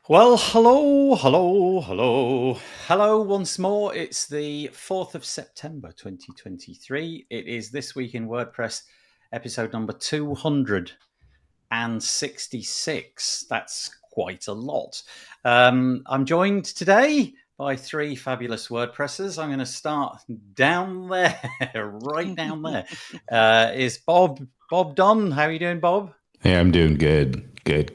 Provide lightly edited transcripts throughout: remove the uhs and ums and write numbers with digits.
Well, hello once more. It's the 4th of September 2023. It is This Week in WordPress, episode number 266. That's quite a lot. I'm joined today by three fabulous WordPressers. I'm going to start down there, right down there. Is Bob Dunn. How are you doing, Bob? Hey, I'm doing good. Good.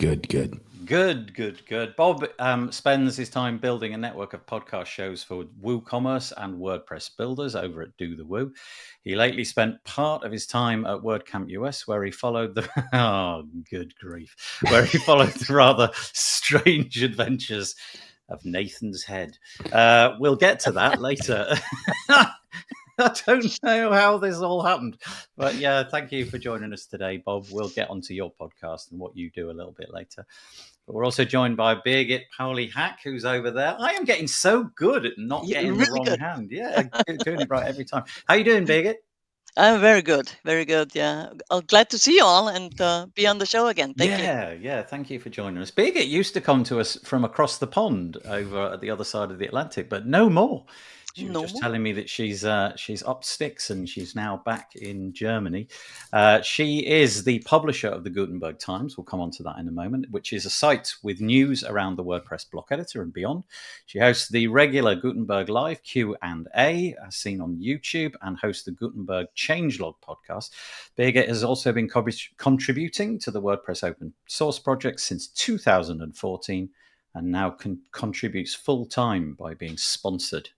Bob spends his time building a network of podcast shows for WooCommerce and WordPress builders over at Do the Woo. He lately spent part of his time at WordCamp US, where he followed the where he followed the rather strange adventures of Nathan's Head. We'll get to that later. I don't know how this all happened, but yeah, thank you for joining us today, Bob. We'll get onto your podcast and what you do a little bit later. But we're also joined by Birgit Pauli-Haack, who's over there. I am getting so good at not getting the wrong hand. Yeah, doing it right every time. How you doing, Birgit? I'm very good. Yeah, I'm glad to see you all and be on the show again. Thank you. Yeah. Thank you for joining us. Birgit used to come to us from across the pond over at the other side of the Atlantic, but no more. She was just telling me that she's up sticks and she's now back in Germany. She is the publisher of the Gutenberg Times. We'll come on to that in a moment, which is a site with news around the WordPress block editor and beyond. She hosts the regular Gutenberg Live Q&A, as seen on YouTube, and hosts the Gutenberg Changelog podcast. Birgit has also been contributing to the WordPress open source project since 2014 and now contributes full-time by being sponsored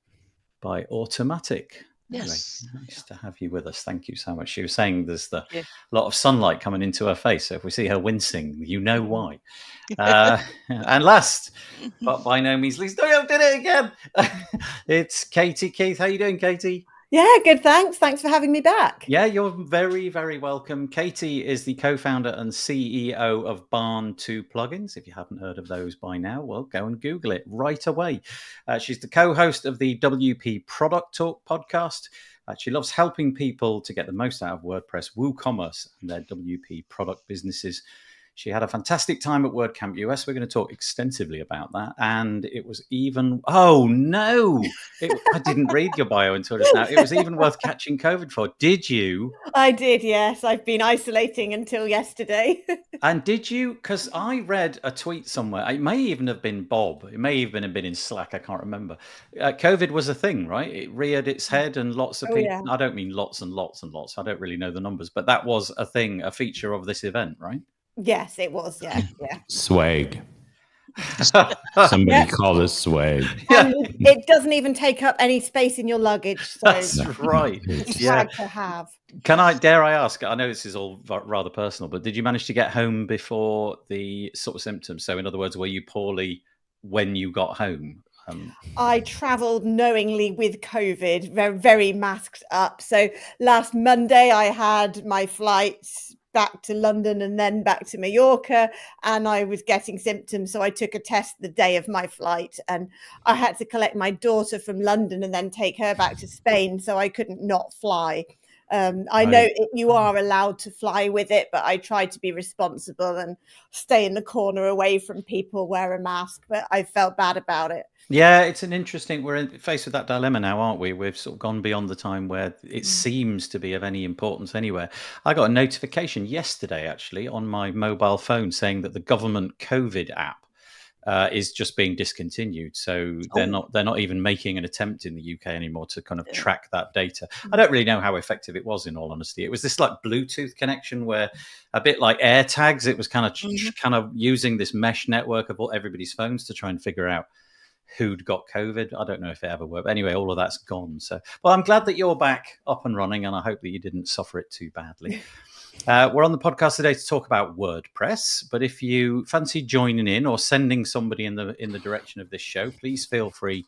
by Automatic. Yes. Anyway, nice to have you with us. Thank you so much. She was saying there's a lot of sunlight coming into her face. So if we see her wincing, you know why. And last, but by no means least, I did it again. It's Katie Keith. How you doing, Katie? Yeah, good. Thanks for having me back. Yeah, you're very, very welcome. Katie is the co-founder and CEO of Barn 2 Plugins. If you haven't heard of those by now, well, go and Google it right away. She's the co-host of the WP Product Talk podcast. She loves helping people to get the most out of WordPress, WooCommerce, and their WP product businesses. She had a fantastic time at WordCamp US. We're going to talk extensively about that. And it was even... Oh, no! I didn't read your bio until just now. It was even worth catching COVID for. Did you? I did, yes. I've been isolating until yesterday. And did you? Because I read a tweet somewhere. It may even have been Bob. It may even have been in Slack. I can't remember. COVID was a thing, right? It reared its head and lots of people... Yeah. I don't mean lots and lots and lots. I don't really know the numbers. But that was a thing, a feature of this event, right? Yes, it was. Yeah. Swag. Somebody called it swag. And it doesn't even take up any space in your luggage. So that's right. It's swag to have. Dare I ask? I know this is all rather personal, but did you manage to get home before the sort of symptoms? So, in other words, were you poorly when you got home? I travelled knowingly with COVID, very, very masked up. So last Monday, I had my flights back to London and then back to Mallorca, and I was getting symptoms, so I took a test the day of my flight, and I had to collect my daughter from London and then take her back to Spain, so I couldn't not fly. I know you are allowed to fly with it, but I tried to be responsible and stay in the corner away from people, wear a mask, but I felt bad about it. Yeah, it's an interesting, we're faced with that dilemma now, aren't we? We've sort of gone beyond the time where it seems to be of any importance anywhere. I got a notification yesterday, actually, on my mobile phone saying that the government COVID app is just being discontinued. So they're not even making an attempt in the UK anymore to kind of track that data. I don't really know how effective it was, in all honesty. It was this like Bluetooth connection where a bit like AirTags, it was kind of using this mesh network of everybody's phones to try and figure out who'd got COVID. I don't know if it ever worked. Anyway, all of that's gone. So, well, I'm glad that you're back up and running, and I hope that you didn't suffer it too badly. We're on the podcast today to talk about WordPress, but if you fancy joining in or sending somebody in the direction of this show, please feel free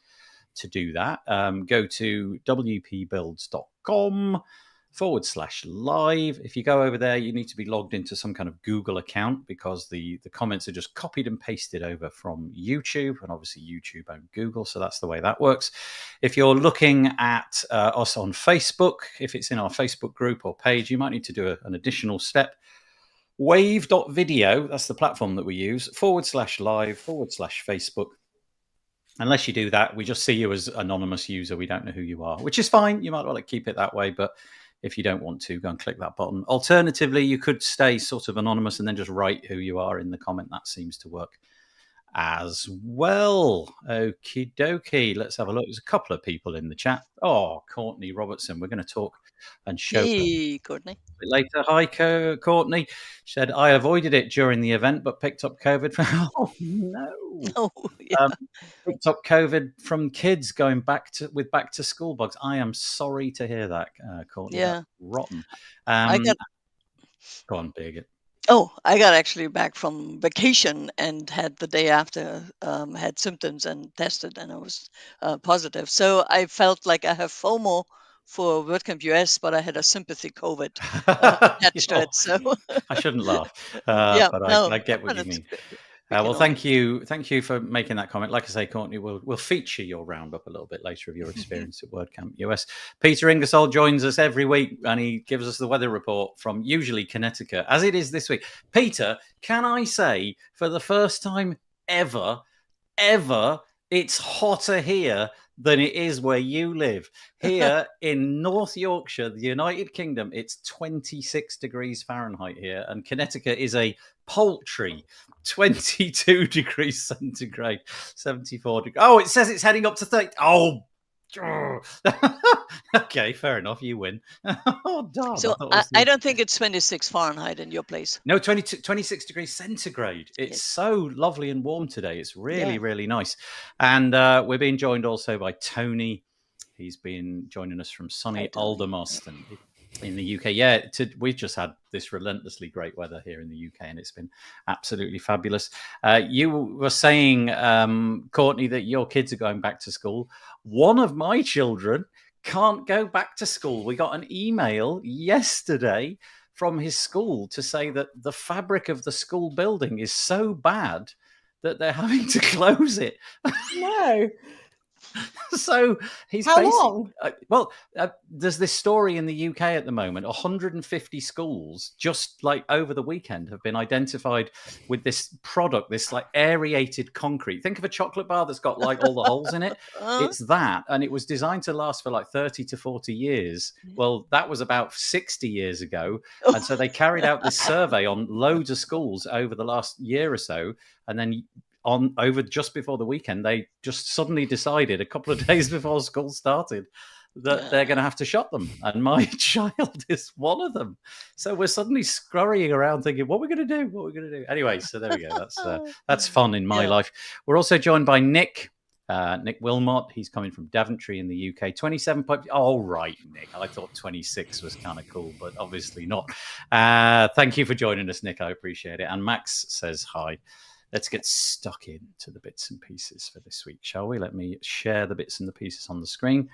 to do that. Go to wpbuilds.com/live. If you go over there, you need to be logged into some kind of Google account because the comments are just copied and pasted over from YouTube, and obviously YouTube owns Google, so that's the way that works. If you're looking at us on Facebook, if it's in our Facebook group or page, you might need to do an additional step. Wave.video, that's the platform that we use, /live/Facebook. Unless you do that, we just see you as anonymous user. We don't know who you are, which is fine. You might well keep it that way, but if you don't want to, go and click that button. Alternatively, you could stay sort of anonymous and then just write who you are in the comment. That seems to work as well. Okie dokie. Let's have a look. There's a couple of people in the chat. Oh, Courtney Robertson. We're going to talk and show Hey, Courtney. later. Hi, Courtney. She said, I avoided it during the event, but picked up COVID. Oh, no. Oh, yeah. Picked up COVID from kids going back to school bugs. I am sorry to hear that, Courtney. Yeah. That's rotten. Go on, Birgit. Oh, I got actually back from vacation and had the day after had symptoms and tested, and I was positive. So I felt like I have FOMO for WordCamp US, but I had a sympathy COVID attached to it. So I shouldn't laugh, yeah, but no, I get what you it's mean. good. Well, thank you for making that comment. Like I say, Courtney, we'll feature your roundup a little bit later of your experience at WordCamp US. Peter Ingersoll joins us every week, and he gives us the weather report from usually Connecticut, as it is this week. Peter, can I say, for the first time ever, it's hotter here than it is where you live. Here in North Yorkshire, the United Kingdom, it's 26 degrees Fahrenheit here, and Connecticut is a paltry 22 degrees centigrade, 74 degrees. Oh, it says it's heading up to 30. Oh, okay, fair enough. You win. Oh, darn. So I don't think it's 26 Fahrenheit in your place. No, 26 degrees centigrade. It's so lovely and warm today. It's really, really nice. And we're being joined also by Tony. He's been joining us from sunny Aldermaston in the UK. Yeah, we've just had this relentlessly great weather here in the UK, and it's been absolutely fabulous. You were saying, Courtney, that your kids are going back to school. One of my children can't go back to school. We got an email yesterday from his school to say that the fabric of the school building is so bad that they're having to close it. No. So he's how long? There's this story in the UK at the moment. 150 schools just like over the weekend have been identified with this product, this like aerated concrete. Think of a chocolate bar that's got like all the holes in it. It's that, and it was designed to last for like 30 to 40 years. Well, that was about 60 years ago, and so they carried out this survey on loads of schools over the last year or so, and then over just before the weekend, they just suddenly decided a couple of days before school started that they're going to have to shut them. And my child is one of them. So we're suddenly scurrying around thinking, what are we going to do? Anyway, so there we go. That's fun in my life. We're also joined by Nick Wilmot. He's coming from Daventry in the UK. 27. Oh, right, Nick. I thought 26 was kind of cool, but obviously not. Thank you for joining us, Nick. I appreciate it. And Max says hi. Let's get stuck into the bits and pieces for this week, shall we? Let me share the bits and the pieces on the screen.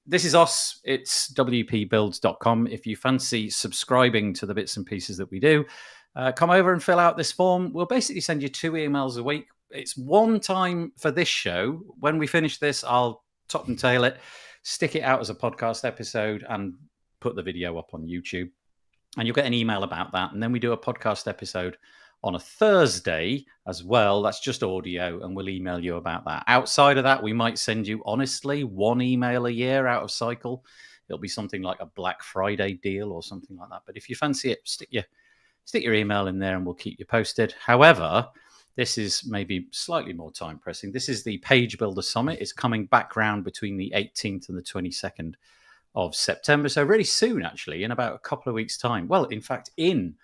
This is us. It's wpbuilds.com. If you fancy subscribing to the bits and pieces that we do, come over and fill out this form. We'll basically send you 2 emails a week. It's one time for this show. When we finish this, I'll top and tail it, stick it out as a podcast episode, and put the video up on YouTube. And you'll get an email about that. And then we do a podcast episode on a Thursday as well. That's just audio, and we'll email you about that. Outside of that, we might send you, honestly, 1 email a year out of cycle. It'll be something like a Black Friday deal or something like that. But if you fancy it, stick your email in there and we'll keep you posted. However, this is maybe slightly more time pressing. This is the Page Builder Summit. It's coming back round between the 18th and the 22nd of September. So really soon, actually, in about a couple of weeks' time. Well, in fact, in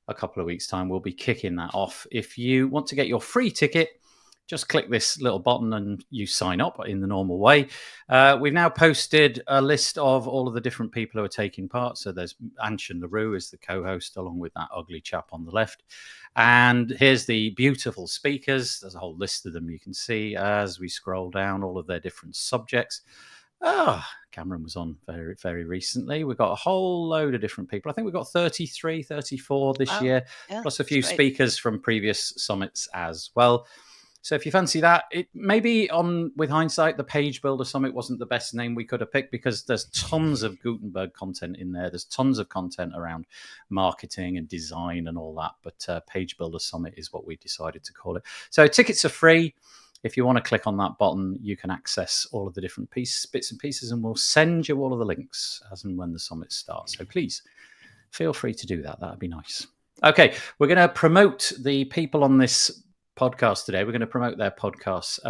a couple of weeks' time, we'll be kicking that off. If you want to get your free ticket, just click this little button and you sign up in the normal way. We've now posted a list of all of the different people who are taking part. So there's Anshin LaRue is the co-host, along with that ugly chap on the left. And here's the beautiful speakers. There's a whole list of them you can see as we scroll down, all of their different subjects. Cameron was on very, very recently. We've got a whole load of different people. I think we've got 33, 34 this year, plus a few speakers from previous summits as well. So if you fancy that, it maybe with hindsight, the Page Builder Summit wasn't the best name we could have picked, because there's tons of Gutenberg content in there. There's tons of content around marketing and design and all that. But Page Builder Summit is what we decided to call it. So tickets are free. If you want to click on that button, you can access all of the different bits and pieces, and we'll send you all of the links as and when the summit starts. So please feel free to do that. That'd be nice. Okay, we're going to promote the people on this podcast today. We're going to promote their podcasts.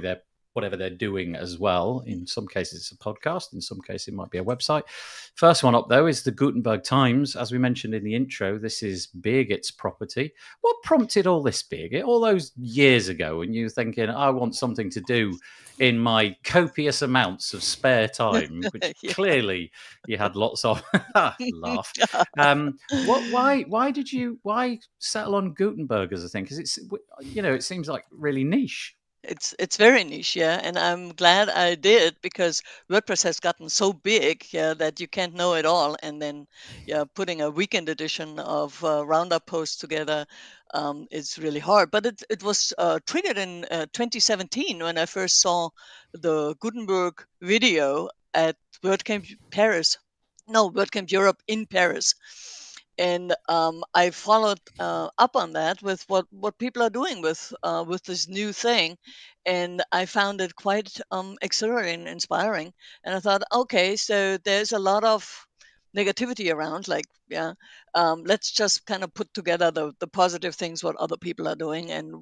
Their whatever they're doing as well. In some cases, it's a podcast. In some cases, it might be a website. First one up, though, is the Gutenberg Times. As we mentioned in the intro, this is Birgit's property. What prompted all this, Birgit? All those years ago, when you were thinking, I want something to do in my copious amounts of spare time, which clearly you had lots of. Laugh. Why settle on Gutenberg as a thing? Because it's, it seems like really niche. It's very niche, yeah, and I'm glad I did, because WordPress has gotten so big, yeah, that you can't know it all. And then, yeah, putting a weekend edition of Roundup posts together is really hard. But it was triggered in 2017 when I first saw the Gutenberg video at WordCamp WordCamp Europe in Paris. And I followed up on that with what people are doing with this new thing, and I found it quite exhilarating and inspiring. And I thought, okay, so there's a lot of negativity around, like, let's just kind of put together the positive things, what other people are doing and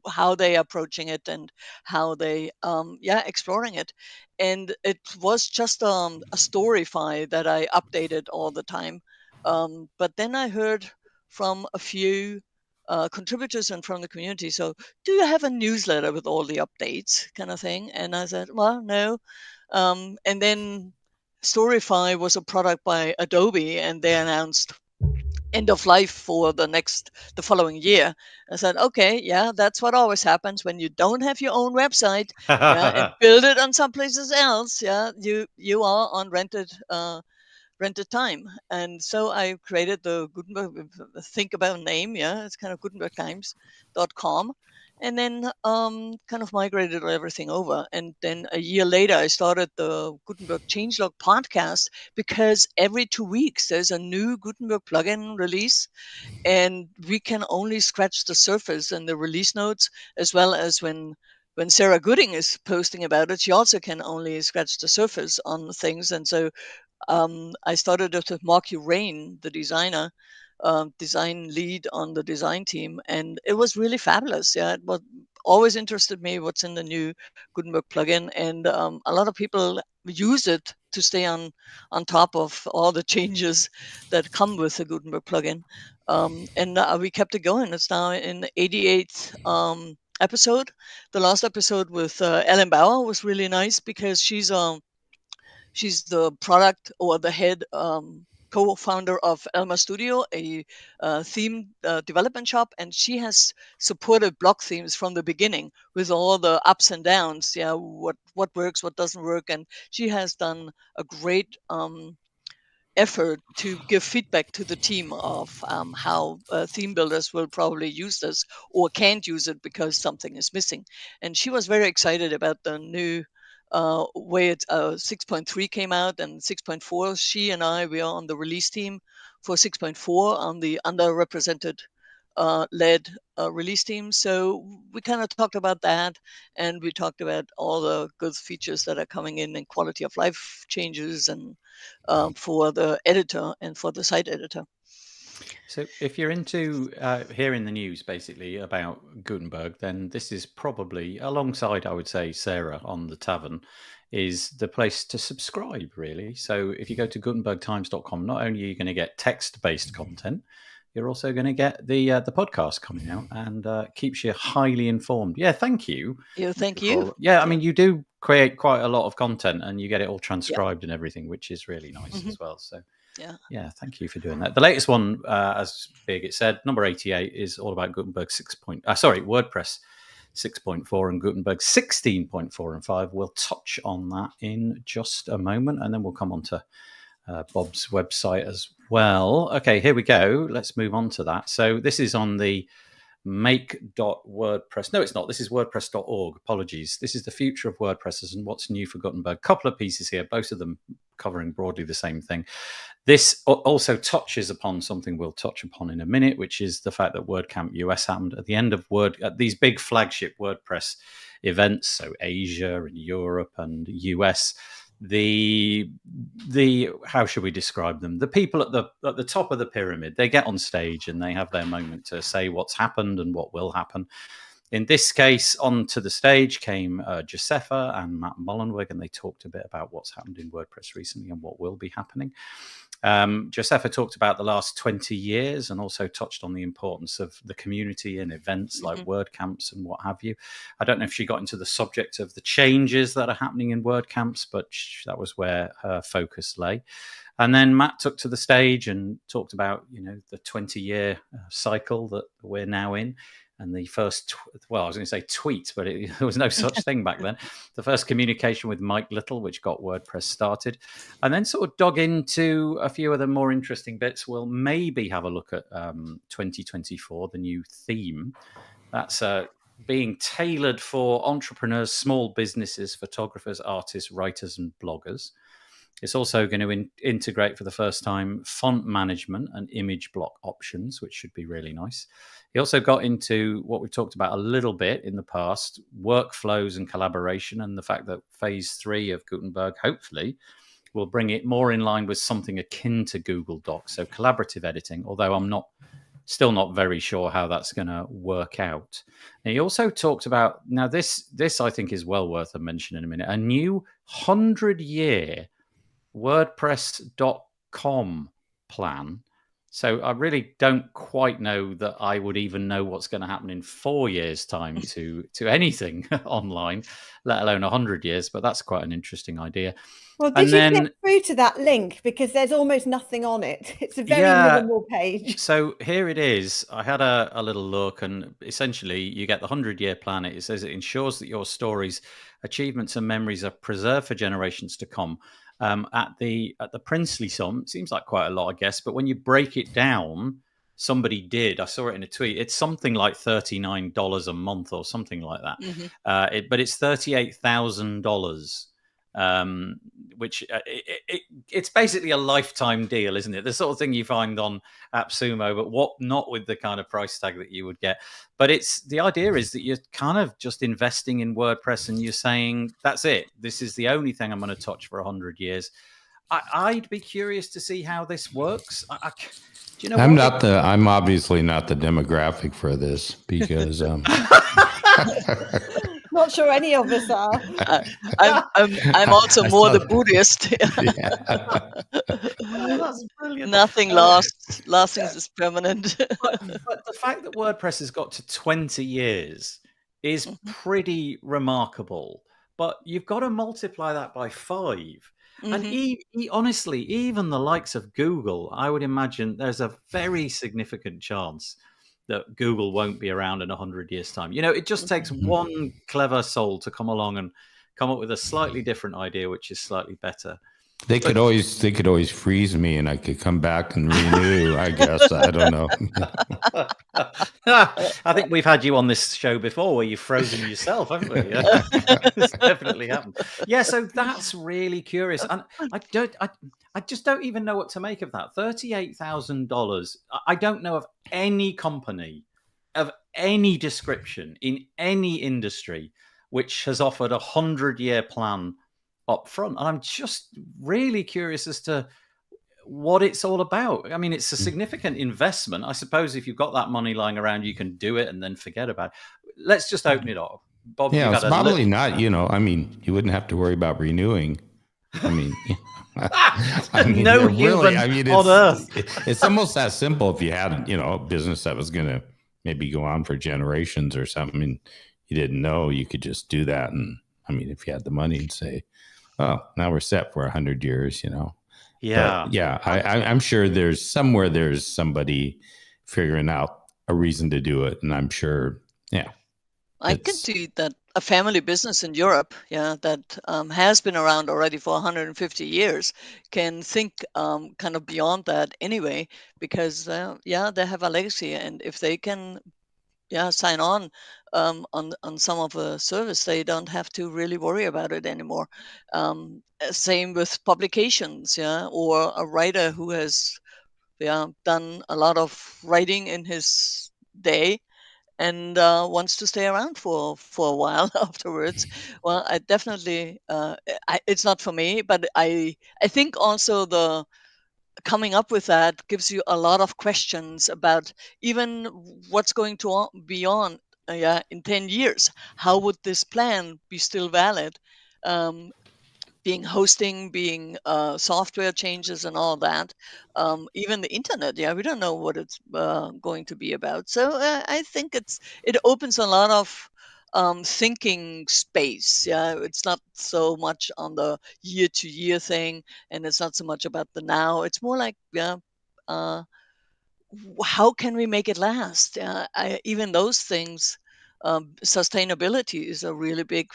how they are approaching it and how they exploring it. And it was just a storyfy that I updated all the time. But then I heard from a few contributors and from the community, so do you have a newsletter with all the updates, kind of thing? And I said, well, no. And then Storyfy was a product by Adobe, and they announced end of life for the following year. I said, okay, yeah, that's what always happens when you don't have your own website, and build it on some places else. Yeah, you are on rented time. And so I created the Gutenberg, think about name, it's kind of gutenbergtimes.com, and then kind of migrated everything over. And then a year later, I started the Gutenberg Changelog podcast, because every 2 weeks there's a new Gutenberg plugin release, and we can only scratch the surface in the release notes, as well as when Sarah Gooding is posting about it, she also can only scratch the surface on things. And so I started with Mark Urain, the designer, design lead on the design team, and it was really fabulous. Yeah, it was always interested me what's in the new Gutenberg plugin, and a lot of people use it to stay on top of all the changes that come with the Gutenberg plugin. And we kept it going. It's now in the 88th episode. The last episode with Ellen Bauer was really nice, because she's the product, or the head co-founder of Elma Studio, a theme development shop, and she has supported block themes from the beginning with all the ups and downs. Yeah, what works, what doesn't work, and she has done a great effort to give feedback to the team of how theme builders will probably use this or can't use it because something is missing. And she was very excited about the new way 6.3 came out, and 6.4. She and we are on the release team for 6.4 on the underrepresented led release team. So we kind of talked about that, and we talked about all the good features that are coming in and quality of life changes, and for the editor and for the site editor. So if you're into hearing the news basically about Gutenberg, then this is probably, alongside, I would say, Sarah on the Tavern, is the place to subscribe, really. So if you go to gutenbergtimes.com, not only are you going to get text-based content, you're also going to get the podcast coming out, and keeps you highly informed. Yeah, thank you. Yeah, thank you. Yeah, I mean, you do create quite a lot of content, and you get it all transcribed and everything, which is really nice as well. So yeah, thank you for doing that. The latest one, as Birgit said, number 88, is all about Gutenberg WordPress 6.4 and Gutenberg 16.4 and 5. We'll touch on that in just a moment, and then we'll come on to Bob's website as well. Okay, here we go. Let's move on to that. So this is on the make.wordpress. No, it's not. This is wordpress.org. Apologies. This is the future of WordPress and what's new for Gutenberg. Couple of pieces here, both of them covering broadly the same thing. This also touches upon something we'll touch upon in a minute, which is the fact that WordCamp US happened at the end of these big flagship WordPress events, so Asia and Europe and US. The how should we describe them? The people at the top of the pyramid, they get on stage and they have their moment to say what's happened and what will happen. In this case, onto the stage came Josefa and Matt Mullenweg, and they talked a bit about what's happened in WordPress recently and what will be happening. Josefa talked about the last 20 years and also touched on the importance of the community and events like WordCamps and what have you. I don't know if she got into the subject of the changes that are happening in WordCamps, but that was where her focus lay. And then Matt took to the stage and talked about, the 20-year cycle that we're now in. And the first, I was going to say tweet, but there was no such thing back then. The first communication with Mike Little, which got WordPress started. And then sort of dug into a few of the more interesting bits. We'll maybe have a look at 2024, the new theme. That's being tailored for entrepreneurs, small businesses, photographers, artists, writers, and bloggers. It's also going to integrate for the first time font management and image block options, which should be really nice. He also got into what we've talked about a little bit in the past, workflows and collaboration, and the fact that phase 3 of Gutenberg, hopefully, will bring it more in line with something akin to Google Docs, so collaborative editing, although I'm still not very sure how that's going to work out. And he also talked about, now this I think is well worth a mention in a minute, a new 100-year WordPress.com plan. So I really don't quite know that I would even know what's going to happen in 4 years' time to anything online, let alone 100 years. But that's quite an interesting idea. Well, did you get through to that link? Because there's almost nothing on it. It's a very minimal page. So here it is. I had a little look, and essentially you get the 100-year plan. It says it ensures that your stories, achievements, and memories are preserved for generations to come. At the princely sum, it seems like quite a lot, I guess, but when you break it down, somebody did, I saw it in a tweet, it's something like $39 a month or something like that. But it's $38,000, which it's basically a lifetime deal, isn't it? The sort of thing you find on AppSumo, but not with the kind of price tag that you would get. But the idea is that you're kind of just investing in WordPress and you're saying, that's it. This is the only thing I'm going to touch for 100 years. I'd be curious to see how this works. Do you know? I'm obviously not the demographic for this because not sure any of us are. I'm also more the Buddhist. Oh, that's brilliant. Nothing lasts. Lasting is permanent. But the fact that WordPress has got to 20 years is pretty remarkable. But you've got to multiply that by 5. And honestly, even the likes of Google, I would imagine there's a very significant chance that Google won't be around in 100 years' time. It just takes one clever soul to come along and come up with a slightly different idea, which is slightly better. They could always freeze me and I could come back and renew, I guess. I don't know. I think we've had you on this show before where you've frozen yourself, haven't we? Yeah. It's definitely happened. Yeah, so that's really curious. And I just don't even know what to make of that. $38,000. I don't know of any company of any description in any industry which has offered a 100-year plan up front. And I'm just really curious as to what it's all about. I mean, it's a significant investment. I suppose if you've got that money lying around, you can do it and then forget about it. Let's just open it up. Bob, yeah, it's probably not, I mean, you wouldn't have to worry about renewing. I mean, no human on earth. It's almost that simple. If you had, a business that was going to maybe go on for generations or something, and you didn't know, you could just do that. And I mean, if you had the money and say, oh, now we're set for 100 years, Yeah. But yeah. I'm sure there's somebody figuring out a reason to do it. And I'm sure, yeah. I can see that a family business in Europe, that has been around already for 150 years, can think kind of beyond that anyway, because they have a legacy, and if they can sign on some of the service, they don't have to really worry about it anymore. Same with publications, or a writer who has done a lot of writing in his day and wants to stay around for a while afterwards. Well, I definitely it's not for me, but I think also the coming up with that gives you a lot of questions about even what's going to be on in 10 years. How would this plan be still valid? um, Being hosting, being software changes and all that. Even the internet, we don't know what it's going to be about. So I think it opens a lot of thinking space. It's not so much on the year to year thing, and it's not so much about the now. It's more like uh, how can we make it last? Even those things, sustainability is a really big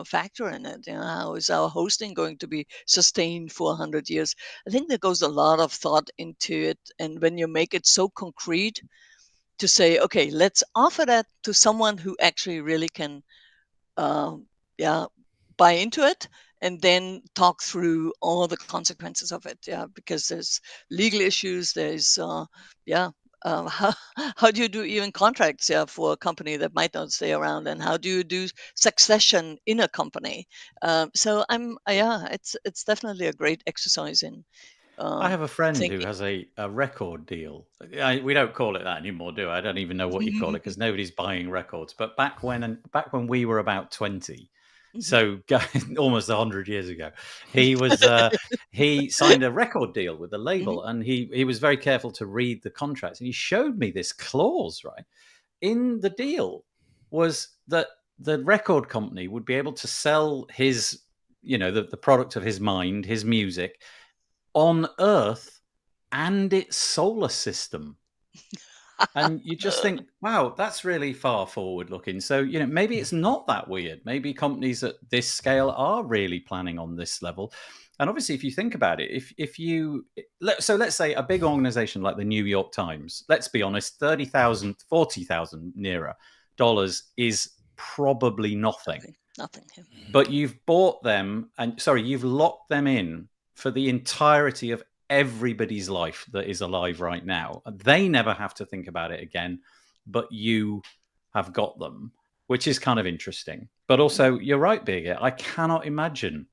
factor in it. How is our hosting going to be sustained for 100 years? I think there goes a lot of thought into it. And when you make it so concrete to say, okay, let's offer that to someone who actually really can um, yeah, buy into it, and then talk through all the consequences of it. Because there's legal issues. There's yeah. How do you do even contracts for a company that might not stay around, and how do you do succession in a company? So it's definitely a great exercise in I have a friend who thinking. has a record deal. We don't call it that anymore, do I? I don't even know what you call it because nobody's buying records. But back when we were about 20, so almost 100 years ago, he was he signed a record deal with the label, and he was very careful to read the contracts. And he showed me this clause, right, in the deal, was that the record company would be able to sell his, the product of his mind, his music, on Earth and its solar system. And you just think, wow, that's really far forward looking. So, maybe it's not that weird. Maybe companies at this scale are really planning on this level. And obviously, if you think about it, let's say a big organization like the New York Times, let's be honest, $30,000, $40,000 nearer dollars is probably nothing. Nothing. But you've bought them you've locked them in for the entirety of everybody's life that is alive right now. They never have to think about it again, but you have got them, which is kind of interesting. But also, you're right, Birgit, I cannot imagine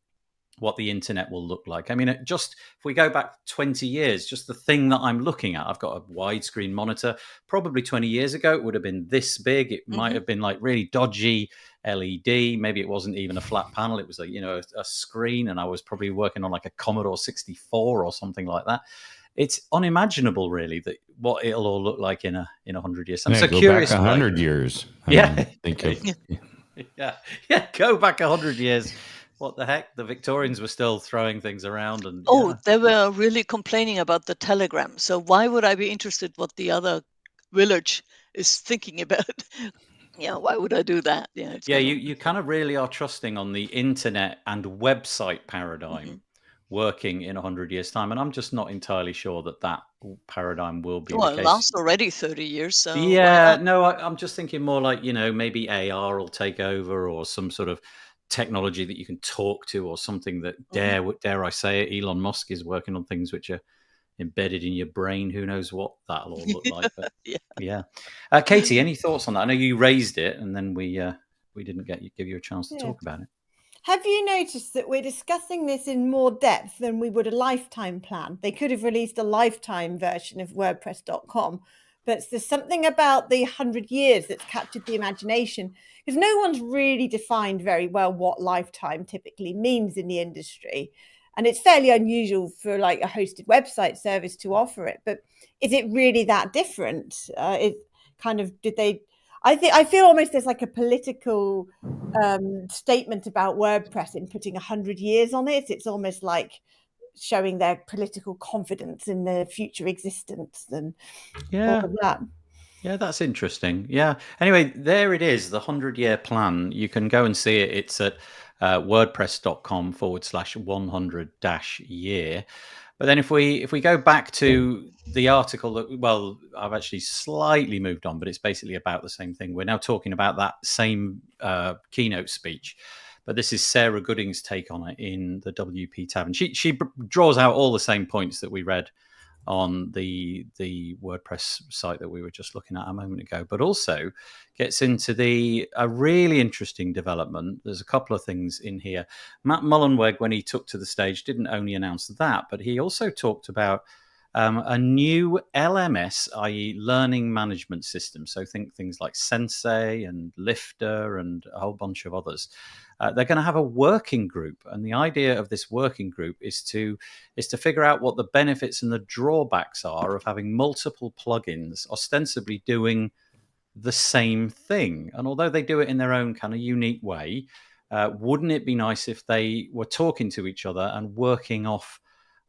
what the internet will look like. I mean, just if we go back 20 years, just the thing that I'm looking at, I've got a widescreen monitor. Probably 20 years ago, it would have been this big. It might have been like really dodgy LED. Maybe it wasn't even a flat panel. It was a screen, and I was probably working on like a Commodore 64 or something like that. It's unimaginable, really, that what it'll all look like in 100 years. I'm so curious. Back 100 years. Think of go back 100 years. What the heck? The Victorians were still throwing things around, and they were really complaining about the telegram. So why would I be interested what the other village is thinking about? Why would I do that? You kind of really are trusting on the internet and website paradigm working in 100 years' time, and I'm just not entirely sure that paradigm will be the case. It lasts already 30 years, so I'm just thinking more like maybe AR will take over, or some sort of technology that you can talk to, or something that dare I say it, Elon Musk is working on things which are embedded in your brain. Who knows what that'll all look like? But Katie, any thoughts on that? I know you raised it, and then we didn't give you a chance to talk about it. Have you noticed that we're discussing this in more depth than we would a lifetime plan? They could have released a lifetime version of WordPress.com, but there's something about the 100 years that's captured the imagination, because no one's really defined very well what lifetime typically means in the industry. And it's fairly unusual for like a hosted website service to offer it. But is it really that different? I feel almost there's like a political statement about WordPress in putting 100 years on it. It's almost like showing their political confidence in their future existence and all of that. Yeah, that's interesting. Yeah. Anyway, there it is, the 100-year plan. You can go and see it. It's at WordPress.com/100-year. But then if we go back to the article that, well, I've actually slightly moved on, but it's basically about the same thing. We're now talking about that same keynote speech, but this is Sarah Gooding's take on it in the WP Tavern. She draws out all the same points that we read on the WordPress site that we were just looking at a moment ago, but also gets into a really interesting development. There's a couple of things in here. Matt Mullenweg, when he took to the stage, didn't only announce that, but he also talked about a new LMS, i.e. learning management system. So think things like Sensei and Lifter and a whole bunch of others. They're going to have a working group, and the idea of this working group is to figure out what the benefits and the drawbacks are of having multiple plugins ostensibly doing the same thing. And although they do it in their own kind of unique way, wouldn't it be nice if they were talking to each other and working off,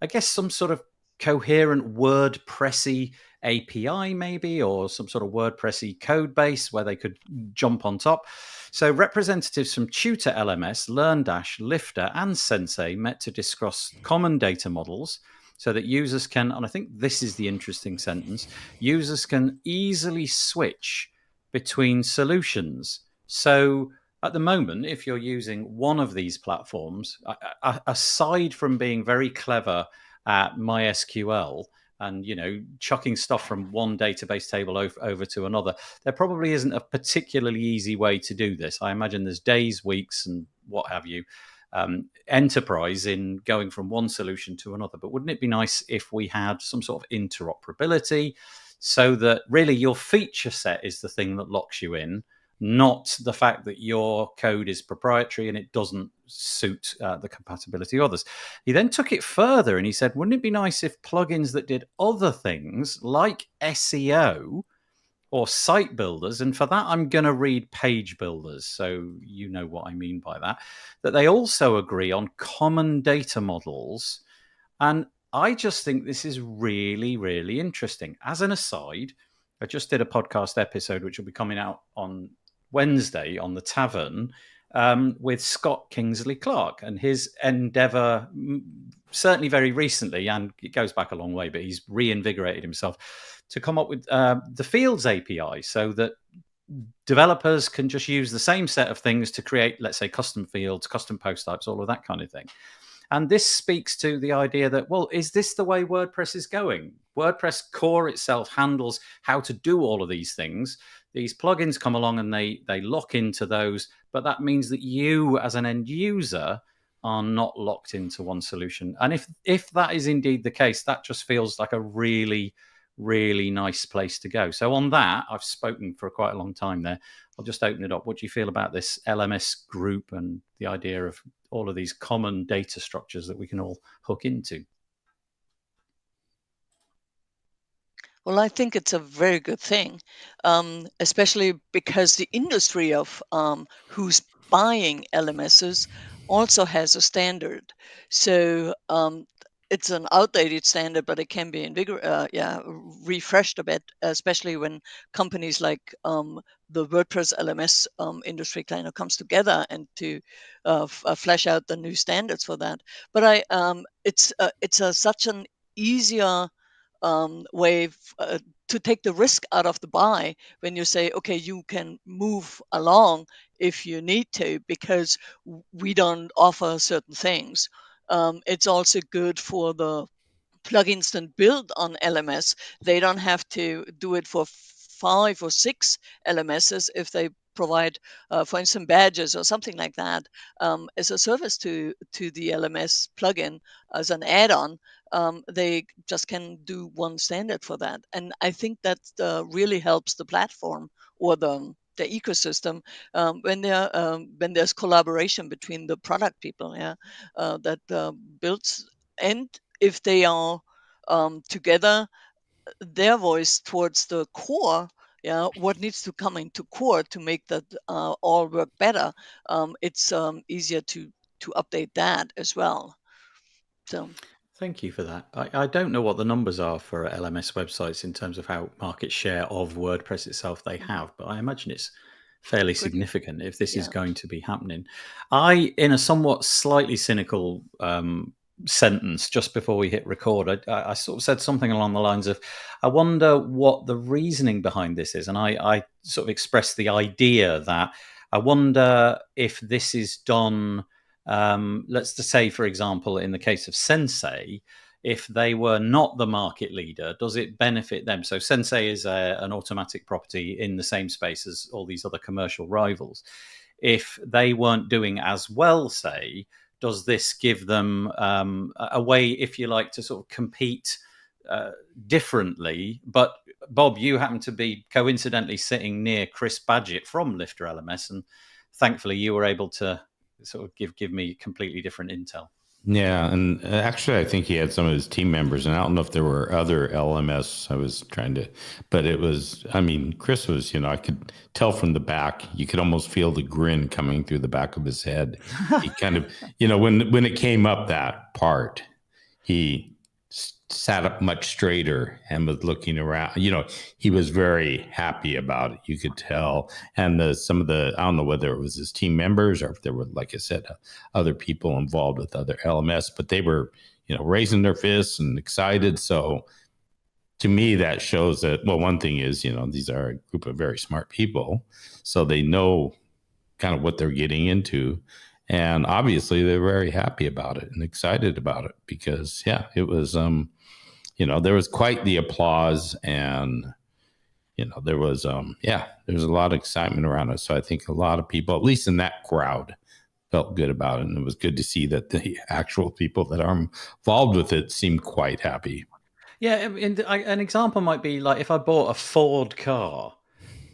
I guess, some sort of coherent WordPressy API maybe, or some sort of WordPressy code base where they could jump on top. So representatives from Tutor LMS, LearnDash, Lifter, and Sensei met to discuss common data models so that users can, and I think this is the interesting sentence, users can easily switch between solutions. So at the moment, if you're using one of these platforms, aside from being very clever at MySQL and, you know, chucking stuff from one database table over to another, there probably isn't a particularly easy way to do this. I imagine there's days, weeks, and what have you, enterprise in going from one solution to another. But wouldn't it be nice if we had some sort of interoperability so that really your feature set is the thing that locks you in, not the fact that your code is proprietary and it doesn't suit the compatibility of others. He then took it further and he said, wouldn't it be nice if plugins that did other things like SEO or site builders, and for that I'm going to read page builders, so you know what I mean by that they also agree on common data models. And I just think this is really, really interesting. As an aside, I just did a podcast episode which will be coming out on Wednesday on the Tavern with Scott Kingsley Clark and his endeavor, certainly very recently, and it goes back a long way, but he's reinvigorated himself to come up with the Fields API so that developers can just use the same set of things to create, let's say, custom fields, custom post types, all of that kind of thing. And this speaks to the idea that, well, is this the way WordPress is going? WordPress core itself handles how to do all of these things. These plugins come along and they lock into those, but that means that you as an end user are not locked into one solution. And if that is indeed the case, that just feels like a really, really nice place to go. So on that, I've spoken for quite a long time there. I'll just open it up. What do you feel about this LMS group and the idea of all of these common data structures that we can all hook into? Well, I think it's a very good thing, especially because the industry of who's buying LMSs also has a standard. So it's an outdated standard, but it can be refreshed a bit, especially when companies like the WordPress LMS industry kind of comes together and to flesh out the new standards for that. But it's such an easier way to take the risk out of the buy when you say, okay, you can move along if you need to because we don't offer certain things. It's also good for the plugins that build on LMS. They don't have to do it for 5 or 6 LMSs if they provide, for instance, badges or something like that as a service to the LMS plugin as an add-on. They just can do one standard for that, and I think that really helps the platform or the ecosystem when there's collaboration between the product people, that builds, and if they are together, their voice towards the core, what needs to come into core to make that all work better. It's easier to update that as well. So Thank you for that. I don't know what the numbers are for LMS websites in terms of how market share of WordPress itself they have, but I imagine it's fairly significant if this is going to be happening. In a somewhat slightly cynical sentence just before we hit record. I sort of said something along the lines of, I wonder what the reasoning behind this is. And I sort of expressed the idea that I wonder if this is done, let's just say, for example, in the case of Sensei, if they were not the market leader, does it benefit them? So Sensei is an automatic property in the same space as all these other commercial rivals. If they weren't doing as well, say, does this give them a way, if you like, to sort of compete differently? But Bob, you happen to be coincidentally sitting near Chris Badgett from Lifter LMS, and thankfully you were able to sort of give me completely different intel. Yeah, and actually, I think he had some of his team members, and I don't know if there were other LMS. I was trying to, but it was, I mean, Chris was, I could tell from the back, you could almost feel the grin coming through the back of his head. He kind of, when it came up that part, he sat up much straighter and was looking around. He was very happy about it. You could tell. And some of the, I don't know whether it was his team members or if there were, like I said, other people involved with other LMS, but they were, raising their fists and excited. So to me, that shows that, well, one thing is, these are a group of very smart people. So they know kind of what they're getting into. And obviously they're very happy about it and excited about it because, yeah, it was, there was quite the applause and, there was, there was a lot of excitement around it. So I think a lot of people, at least in that crowd, felt good about it. And it was good to see that the actual people that are involved with it seemed quite happy. Yeah. An example might be like if I bought a Ford car,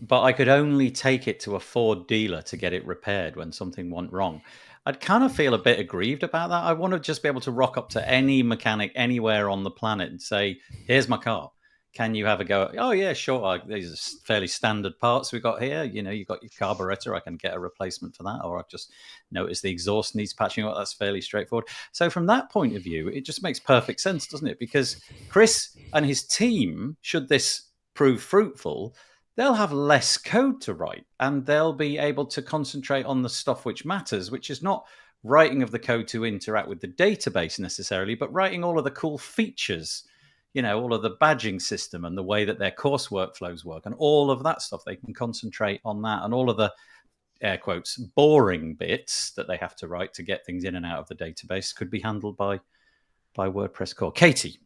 but I could only take it to a Ford dealer to get it repaired when something went wrong. I'd kind of feel a bit aggrieved about that. I want to just be able to rock up to any mechanic anywhere on the planet and say, here's my car. Can you have a go? Oh, yeah, sure. These are fairly standard parts we've got here. You've got your carburetor. I can get a replacement for that. Or I've just noticed the exhaust needs patching up. That's fairly straightforward. So from that point of view, it just makes perfect sense, doesn't it? Because Chris and his team, should this prove fruitful, they'll have less code to write and they'll be able to concentrate on the stuff which matters, which is not writing of the code to interact with the database necessarily, but writing all of the cool features, all of the badging system and the way that their course workflows work and all of that stuff. They can concentrate on that, and all of the air quotes boring bits that they have to write to get things in and out of the database could be handled by WordPress core. Katie.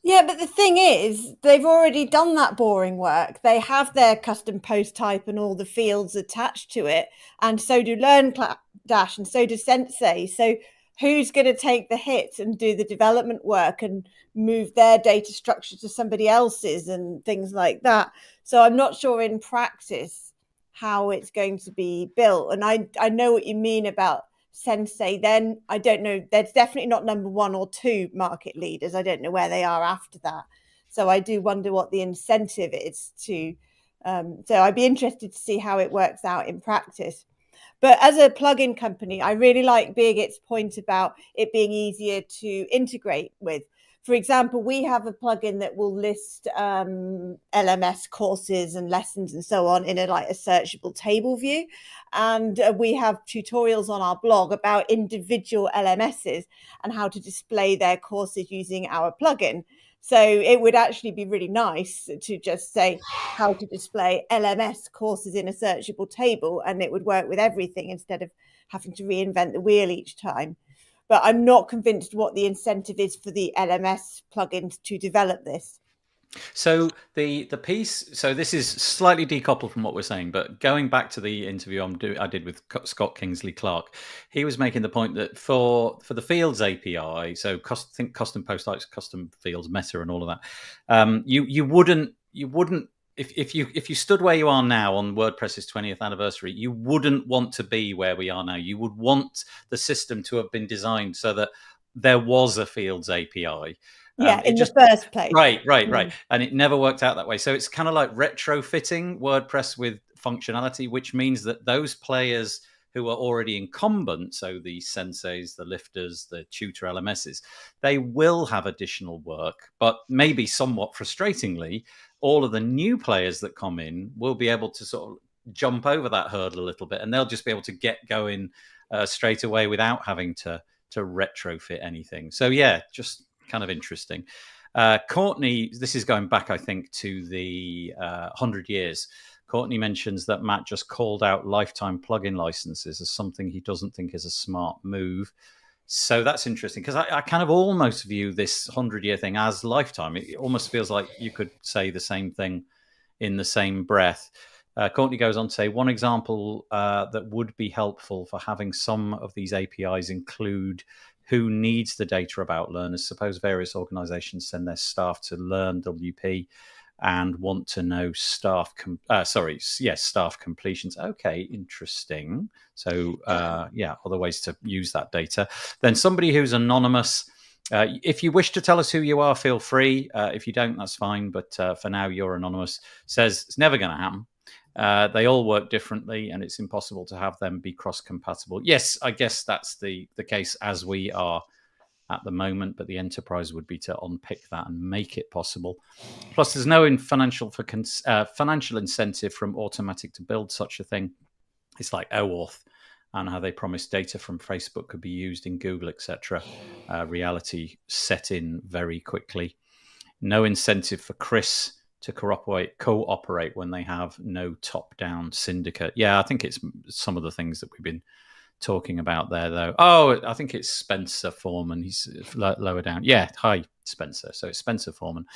Yeah, but the thing is, they've already done that boring work. They have their custom post type and all the fields attached to it. And so do LearnDash and so do Sensei. So who's going to take the hit and do the development work and move their data structure to somebody else's and things like that? So I'm not sure in practice how it's going to be built. And I know what you mean about Sensei. Then I don't know, there's definitely not number 1 or 2 market leaders. I don't know where they are after that, so I do wonder what the incentive is to so I'd be interested to see how it works out in practice. But as a plugin company, I really like Birgit's point about it being easier to integrate with. For example, we have a plugin that will list LMS courses and lessons and so on in a searchable table view. And we have tutorials on our blog about individual LMSs and how to display their courses using our plugin. So it would actually be really nice to just say how to display LMS courses in a searchable table, and it would work with everything instead of having to reinvent the wheel each time. But I'm not convinced what the incentive is for the LMS plugins to develop this. So the piece, so this is slightly decoupled from what we're saying, but going back to the interview I did with Scott Kingsley Clark, he was making the point that for the Fields API, so think custom post types, custom fields, meta, and all of that, you wouldn't. If you stood where you are now on WordPress's 20th anniversary, you wouldn't want to be where we are now. You would want the system to have been designed so that there was a Fields API. In the first place. Right. And it never worked out that way. So it's kind of like retrofitting WordPress with functionality, which means that those players who are already incumbent, so the Senseis, the Lifters, the Tutor LMSs, they will have additional work, but maybe somewhat frustratingly, all of the new players that come in will be able to sort of jump over that hurdle a little bit, and they'll just be able to get going straight away without having to retrofit anything. So yeah, just kind of interesting. Courtney, this is going back, I think, to the 100 years. Courtney mentions that Matt just called out lifetime plugin licenses as something he doesn't think is a smart move. So that's interesting, because I kind of almost view this 100-year thing as lifetime. It almost feels like you could say the same thing in the same breath. Courtney goes on to say, one example that would be helpful for having some of these APIs include who needs the data about learners. Suppose various organizations send their staff to learn WP and want to know staff completions. Okay, interesting. So other ways to use that data. Then somebody who's anonymous. If you wish to tell us who you are, feel free. If you don't, that's fine. But for now, you're anonymous. Says it's never going to happen. They all work differently, and it's impossible to have them be cross-compatible. Yes, I guess that's the case as we are at the moment, but the enterprise would be to unpick that and make it possible. Plus, there's no financial incentive from Automatic to build such a thing. It's like OAuth and how they promised data from Facebook could be used in Google, etc. Reality set in very quickly. No incentive for Chris to cooperate when they have no top-down syndicate. Yeah, I think it's some of the things that we've been talking about there, though. Oh, I think it's Spencer Foreman. He's lower down. Yeah, hi, Spencer. So it's Spencer Foreman.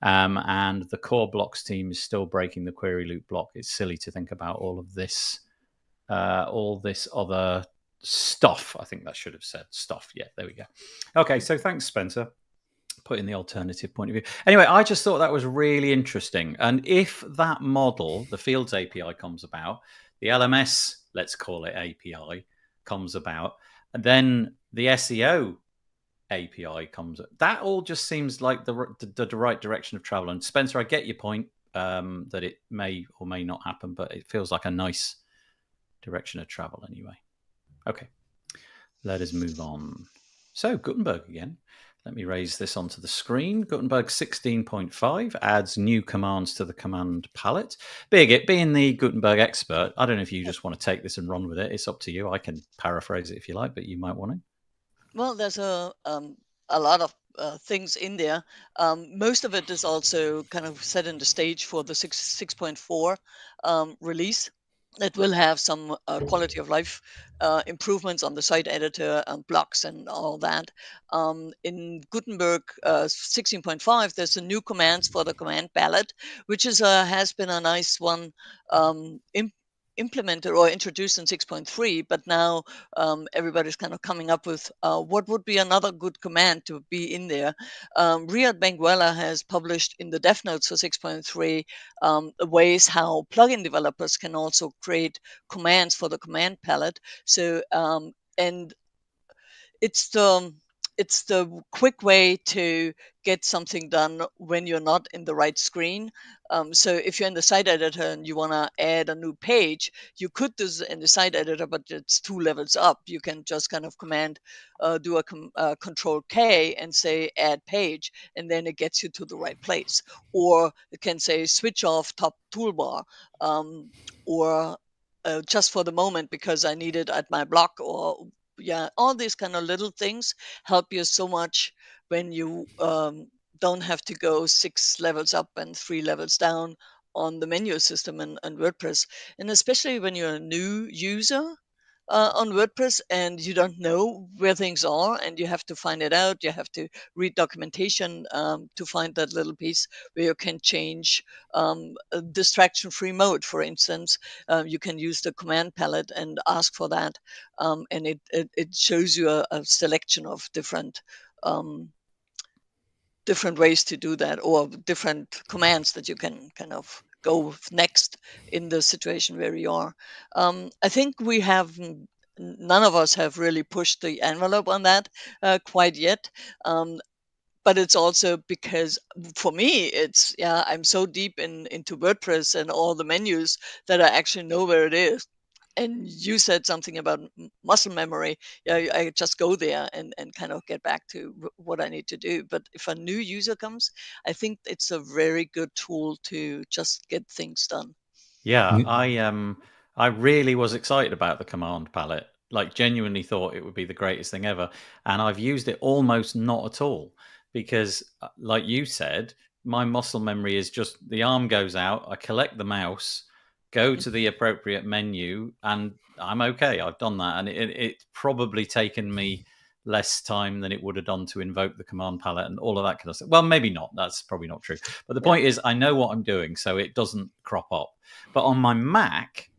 And the core blocks team is still breaking the query loop block. It's silly to think about all this other stuff. I think that should have said stuff. Yeah, there we go. Okay, so thanks, Spencer. Put in the alternative point of view. Anyway, I just thought that was really interesting. And if that model, the Fields API, comes about, the LMS, let's call it API, comes about, and then the SEO API comes up, that all just seems like the right direction of travel. And Spencer, I get your point that it may or may not happen, but it feels like a nice direction of travel anyway. Okay, let us move on. So Gutenberg again. Let me raise this onto the screen. Gutenberg 16.5 adds new commands to the command palette. Birgit, being the Gutenberg expert, I don't know if you just want to take this and run with it. It's up to you. I can paraphrase it if you like, but you might want to. Well, there's a lot of things in there. Most of it is also kind of set in the stage for the 6.4 release. That will have some quality of life improvements on the site editor and blocks and all that. In Gutenberg 16.5, there's a new commands for the command palette, which has been a nice one implemented or introduced in 6.3, but now everybody's kind of coming up with what would be another good command to be in there. Riyad Benguela has published in the dev notes for 6.3 ways how plugin developers can also create commands for the command palette. So and it's the quick way to get something done when you're not in the right screen. So if you're in the site editor and you want to add a new page, you could do this in the site editor, but it's 2 levels up. You can just kind of do a Control K and say add page, and then it gets you to the right place. Or it can say switch off top toolbar, or just for the moment because I need it at my block, or all these kind of little things help you so much when you don't have to go 6 levels up and 3 levels down on the menu system and WordPress. And especially when you're a new user on WordPress and you don't know where things are and you have to find it out, you have to read documentation to find that little piece where you can change a distraction-free mode, for instance. You can use the command palette and ask for that, and it shows you a selection of different ways to do that, or different commands that you can kind of go next in the situation where you are. I think none of us have really pushed the envelope on that quite yet. But it's also because for me, I'm so deep into WordPress and all the menus that I actually know where it is. And you said something about muscle memory. Yeah, I just go there and kind of get back to what I need to do. But if a new user comes, I think it's a very good tool to just get things done. Yeah, I really was excited about the command palette like genuinely thought it would be the greatest thing ever, and I've used it almost not at all because, like you said, my muscle memory is just the arm goes out, I collect the mouse, go to the appropriate menu, and I'm okay. I've done that, and it's probably taken me less time than it would have done to invoke the command palette and all of that kind of stuff. Well, maybe not. That's probably not true. But the point is, I know what I'm doing, so it doesn't crop up. But on my Mac,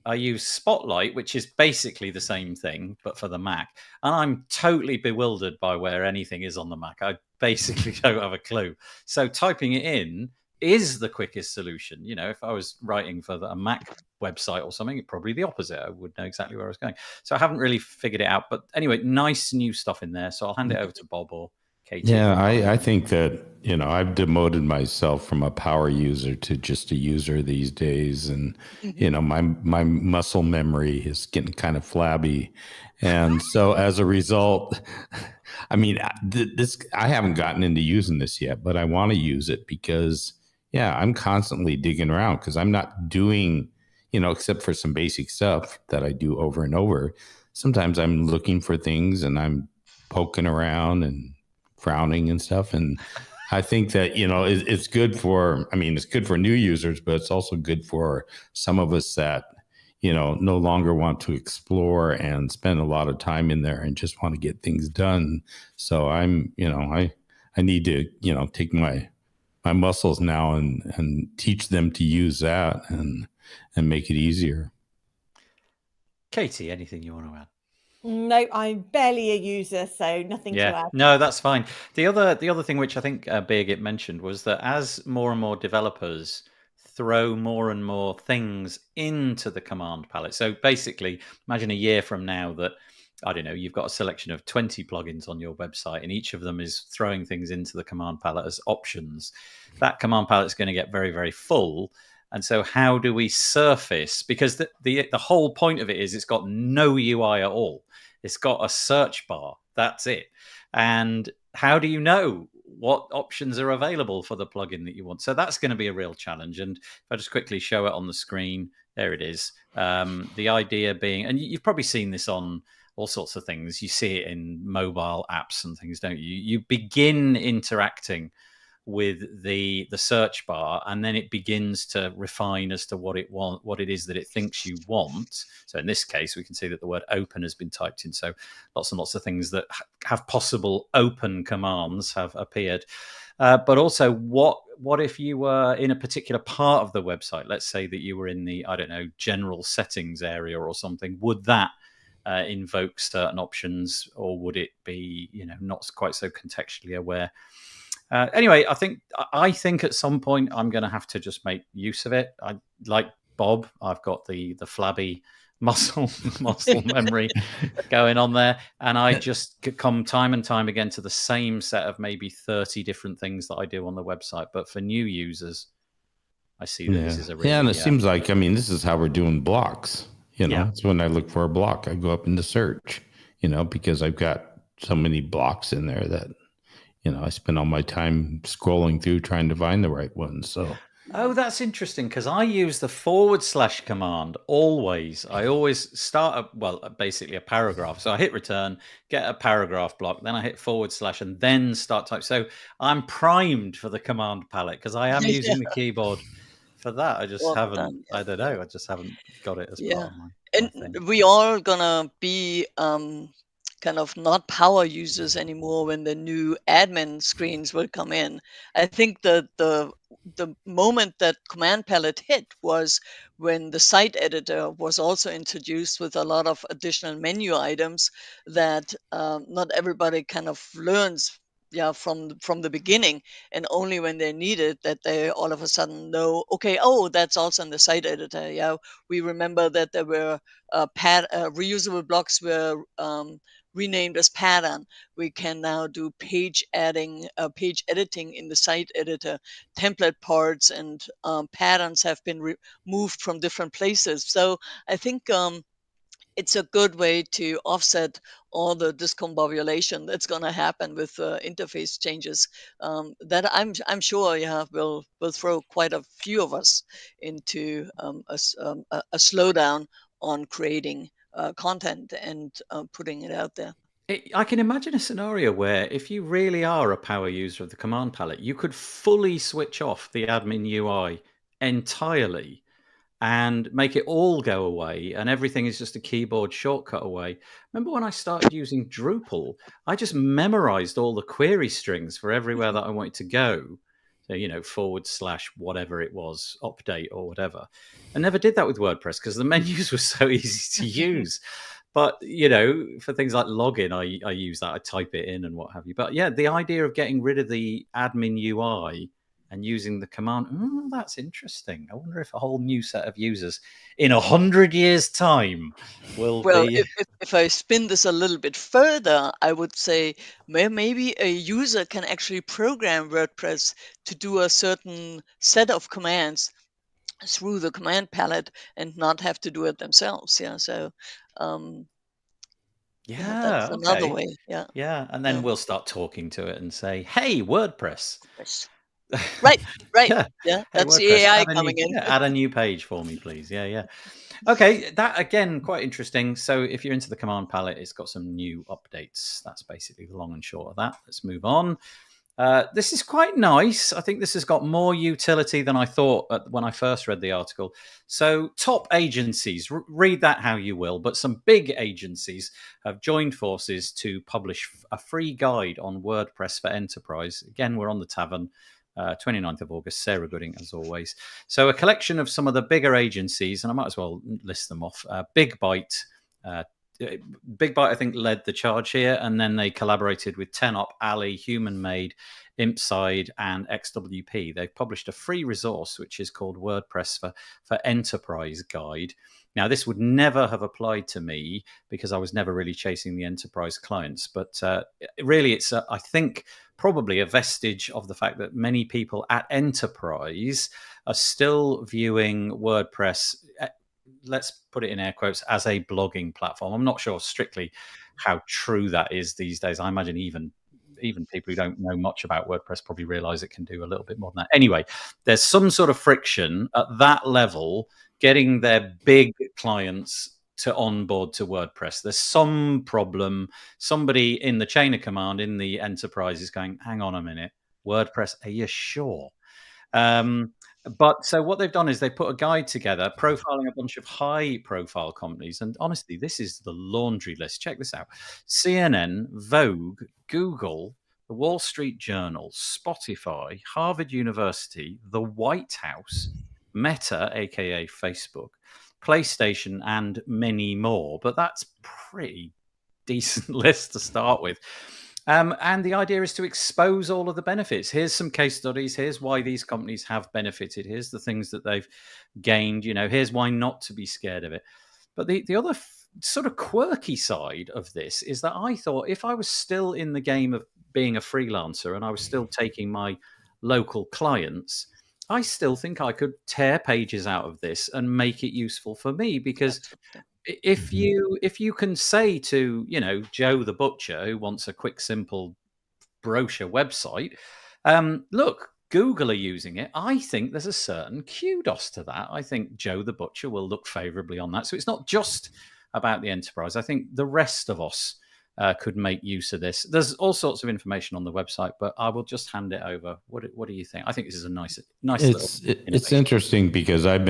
I use Spotlight, which is basically the same thing, but for the Mac. And I'm totally bewildered by where anything is on the Mac. I basically don't have a clue. So typing it in is the quickest solution. You know, if I was writing for a Mac website or something, it's probably the opposite. I would know exactly where I was going. So I haven't really figured it out. But anyway, nice new stuff in there. So I'll hand it over to Bob or Katie. Yeah, I think that, you know, I've demoted myself from a power user to just a user these days. And, you know, my muscle memory is getting kind of flabby. And so as a result, I mean, I haven't gotten into using this yet, but I want to use it because, yeah, I'm constantly digging around because I'm not doing, you know, except for some basic stuff that I do over and over. Sometimes I'm looking for things and I'm poking around and frowning and stuff. And I think that, you know, it's good for, I mean, it's good for new users, but it's also good for some of us that, you know, no longer want to explore and spend a lot of time in there and just want to get things done. So I'm, you know, I need to, you know, take my muscles now and teach them to use that and make it easier. Katie, anything you want to add? No, I'm barely a user, so nothing to add. No, that's fine. The other thing which I think Birgit mentioned was that as more and more developers throw more and more things into the command palette. So basically, imagine a year from now that, I don't know, you've got a selection of 20 plugins on your website, and each of them is throwing things into the command palette as options. That command palette is going to get very, very full. And so how do we surface? Because the whole point of it is it's got no UI at all. It's got a search bar. That's it. And how do you know what options are available for the plugin that you want? So that's going to be a real challenge. And if I just quickly show it on the screen, there it is. The idea being, and you've probably seen this on all sorts of things. You see it in mobile apps and things, don't you? You begin interacting with the search bar, and then it begins to refine as to what it is that it thinks you want. So in this case, we can see that the word open has been typed in. So lots and lots of things that have possible open commands have appeared. But also, what if you were in a particular part of the website? Let's say that you were in the, I don't know, general settings area or something. Would that invoke certain options, or would it be, you know, not quite so contextually aware? Anyway, I think at some point I'm going to have to just make use of it. I like Bob. I've got the flabby muscle memory going on there, and I just come time and time again to the same set of maybe 30 different things that I do on the website. But for new users, I see that this is a really, and it seems like, I mean, this is how we're doing blocks. You know, it's when I look for a block, I go up into search. You know, because I've got so many blocks in there that, you know, I spend all my time scrolling through trying to find the right one. So, oh, that's interesting, because I use the / command always. I always start basically a paragraph. So I hit return, get a paragraph block, then I hit / and then start type. So I'm primed for the command palette because I am using the keyboard for that. I just haven't. I don't know. I just haven't got it as part of my and thing. we all gonna be kind of not power users anymore when the new admin screens will come in. I think the moment that command palette hit was when the site editor was also introduced with a lot of additional menu items that not everybody kind of learns from the beginning, and only when they need it that they all of a sudden know, okay, oh, that's also in the site editor. We remember that there were reusable blocks were renamed as pattern. We can now do page editing in the site editor. Template parts and patterns have been moved from different places. So I think it's a good way to offset all the discombobulation that's going to happen with interface changes. That I'm sure will throw quite a few of us into a slowdown on creating content and putting it out there. I can imagine a scenario where if you really are a power user of the command palette, you could fully switch off the admin UI entirely and make it all go away, and everything is just a keyboard shortcut away. Remember when I started using Drupal, I just memorized all the query strings for everywhere that I wanted to go. So, / whatever it was, update or whatever. I never did that with WordPress because the menus were so easy to use. But, for things like login, I use that. I type it in and what have you. But yeah, the idea of getting rid of the admin UI and using the command, that's interesting. I wonder if a whole new set of users in 100 years' time will be... If I spin this a little bit further, I would say maybe a user can actually program WordPress to do a certain set of commands through the command palette and not have to do it themselves. Yeah. So that's another way. Yeah. And then we'll start talking to it and say, hey, WordPress. Right. Yeah. That's Hey, the AI WordPress, coming in. add a new page for me, please. Yeah. Okay, that again, quite interesting. So if you're into the command palette, it's got some new updates. That's basically the long and short of that. Let's move on. This is quite nice. I think this has got more utility than I thought when I first read the article. So top agencies, read that how you will, but some big agencies have joined forces to publish a free guide on WordPress for Enterprise. Again, we're on the Tavern. 29th of August, Sarah Gooding, as always. So a collection of some of the bigger agencies, and I might as well list them off. Big Bite, I think, led the charge here, and then they collaborated with 10op, Ali, Human Made, Impside, and XWP. They've published a free resource, which is called WordPress for Enterprise Guide. Now, this would never have applied to me because I was never really chasing the enterprise clients. But really, it's, I think, probably a vestige of the fact that many people at enterprise are still viewing WordPress, let's put it in air quotes, as a blogging platform. I'm not sure strictly how true that is these days. I imagine even people who don't know much about WordPress probably realize it can do a little bit more than that. Anyway, there's some sort of friction at that level getting their big clients to onboard to WordPress. There's some problem. Somebody in the chain of command in the enterprise is going, hang on a minute, WordPress, are you sure? But so what they've done is they put a guide together profiling a bunch of high profile companies. And honestly, this is the laundry list. Check this out. CNN, Vogue, Google, the Wall Street Journal, Spotify, Harvard University, the White House, Meta, aka Facebook, PlayStation, and many more. But that's pretty decent list to start with. And the idea is to expose all of the benefits. Here's some case studies. Here's why these companies have benefited. Here's the things that they've gained. Here's why not to be scared of it. But the other sort of quirky side of this is that I thought if I was still in the game of being a freelancer and I was still taking my local clients, I still think I could tear pages out of this and make it useful for me, because if you can say to, Joe the butcher who wants a quick, simple brochure website, look, Google are using it. I think there's a certain kudos to that. I think Joe the butcher will look favorably on that. So it's not just about the enterprise. I think the rest of us could make use of this. There's all sorts of information on the website, but I will just hand it over. What do you think? I think this is a nice. It's interesting because a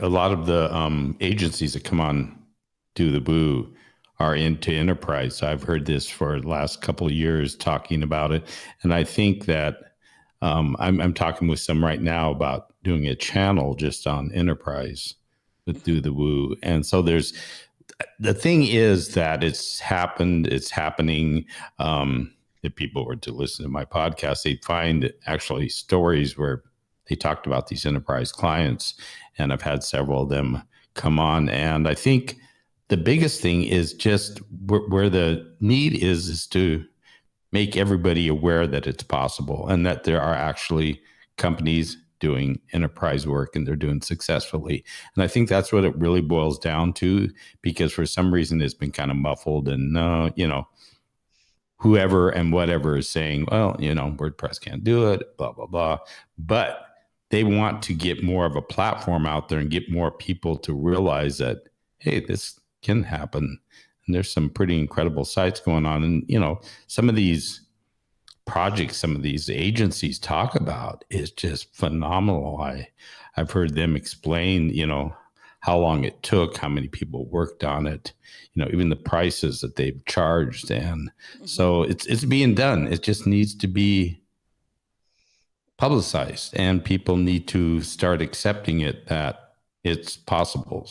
lot of the agencies that come on Do the Boo are into enterprise. I've heard this for the last couple of years talking about it, and I think that I'm talking with some right now about doing a channel just on enterprise with Do the Woo. And so the thing is that it's happening. If people were to listen to my podcast, they'd find actually stories where they talked about these enterprise clients, and I've had several of them come on. And I think the biggest thing is just where the need is to make everybody aware that it's possible and that there are actually companies doing enterprise work and they're doing successfully. And I think that's what it really boils down to, because for some reason it's been kind of muffled, and whoever and whatever is saying, well, WordPress can't do it, blah, blah, blah. But they want to get more of a platform out there and get more people to realize that hey, this can happen. And there's some pretty incredible sites going on. And, some of these projects some of these agencies talk about is just phenomenal. I've heard them explain, how long it took, how many people worked on it, even the prices that they've charged. And so it's being done. It just needs to be publicized, and people need to start accepting it, that it's possible.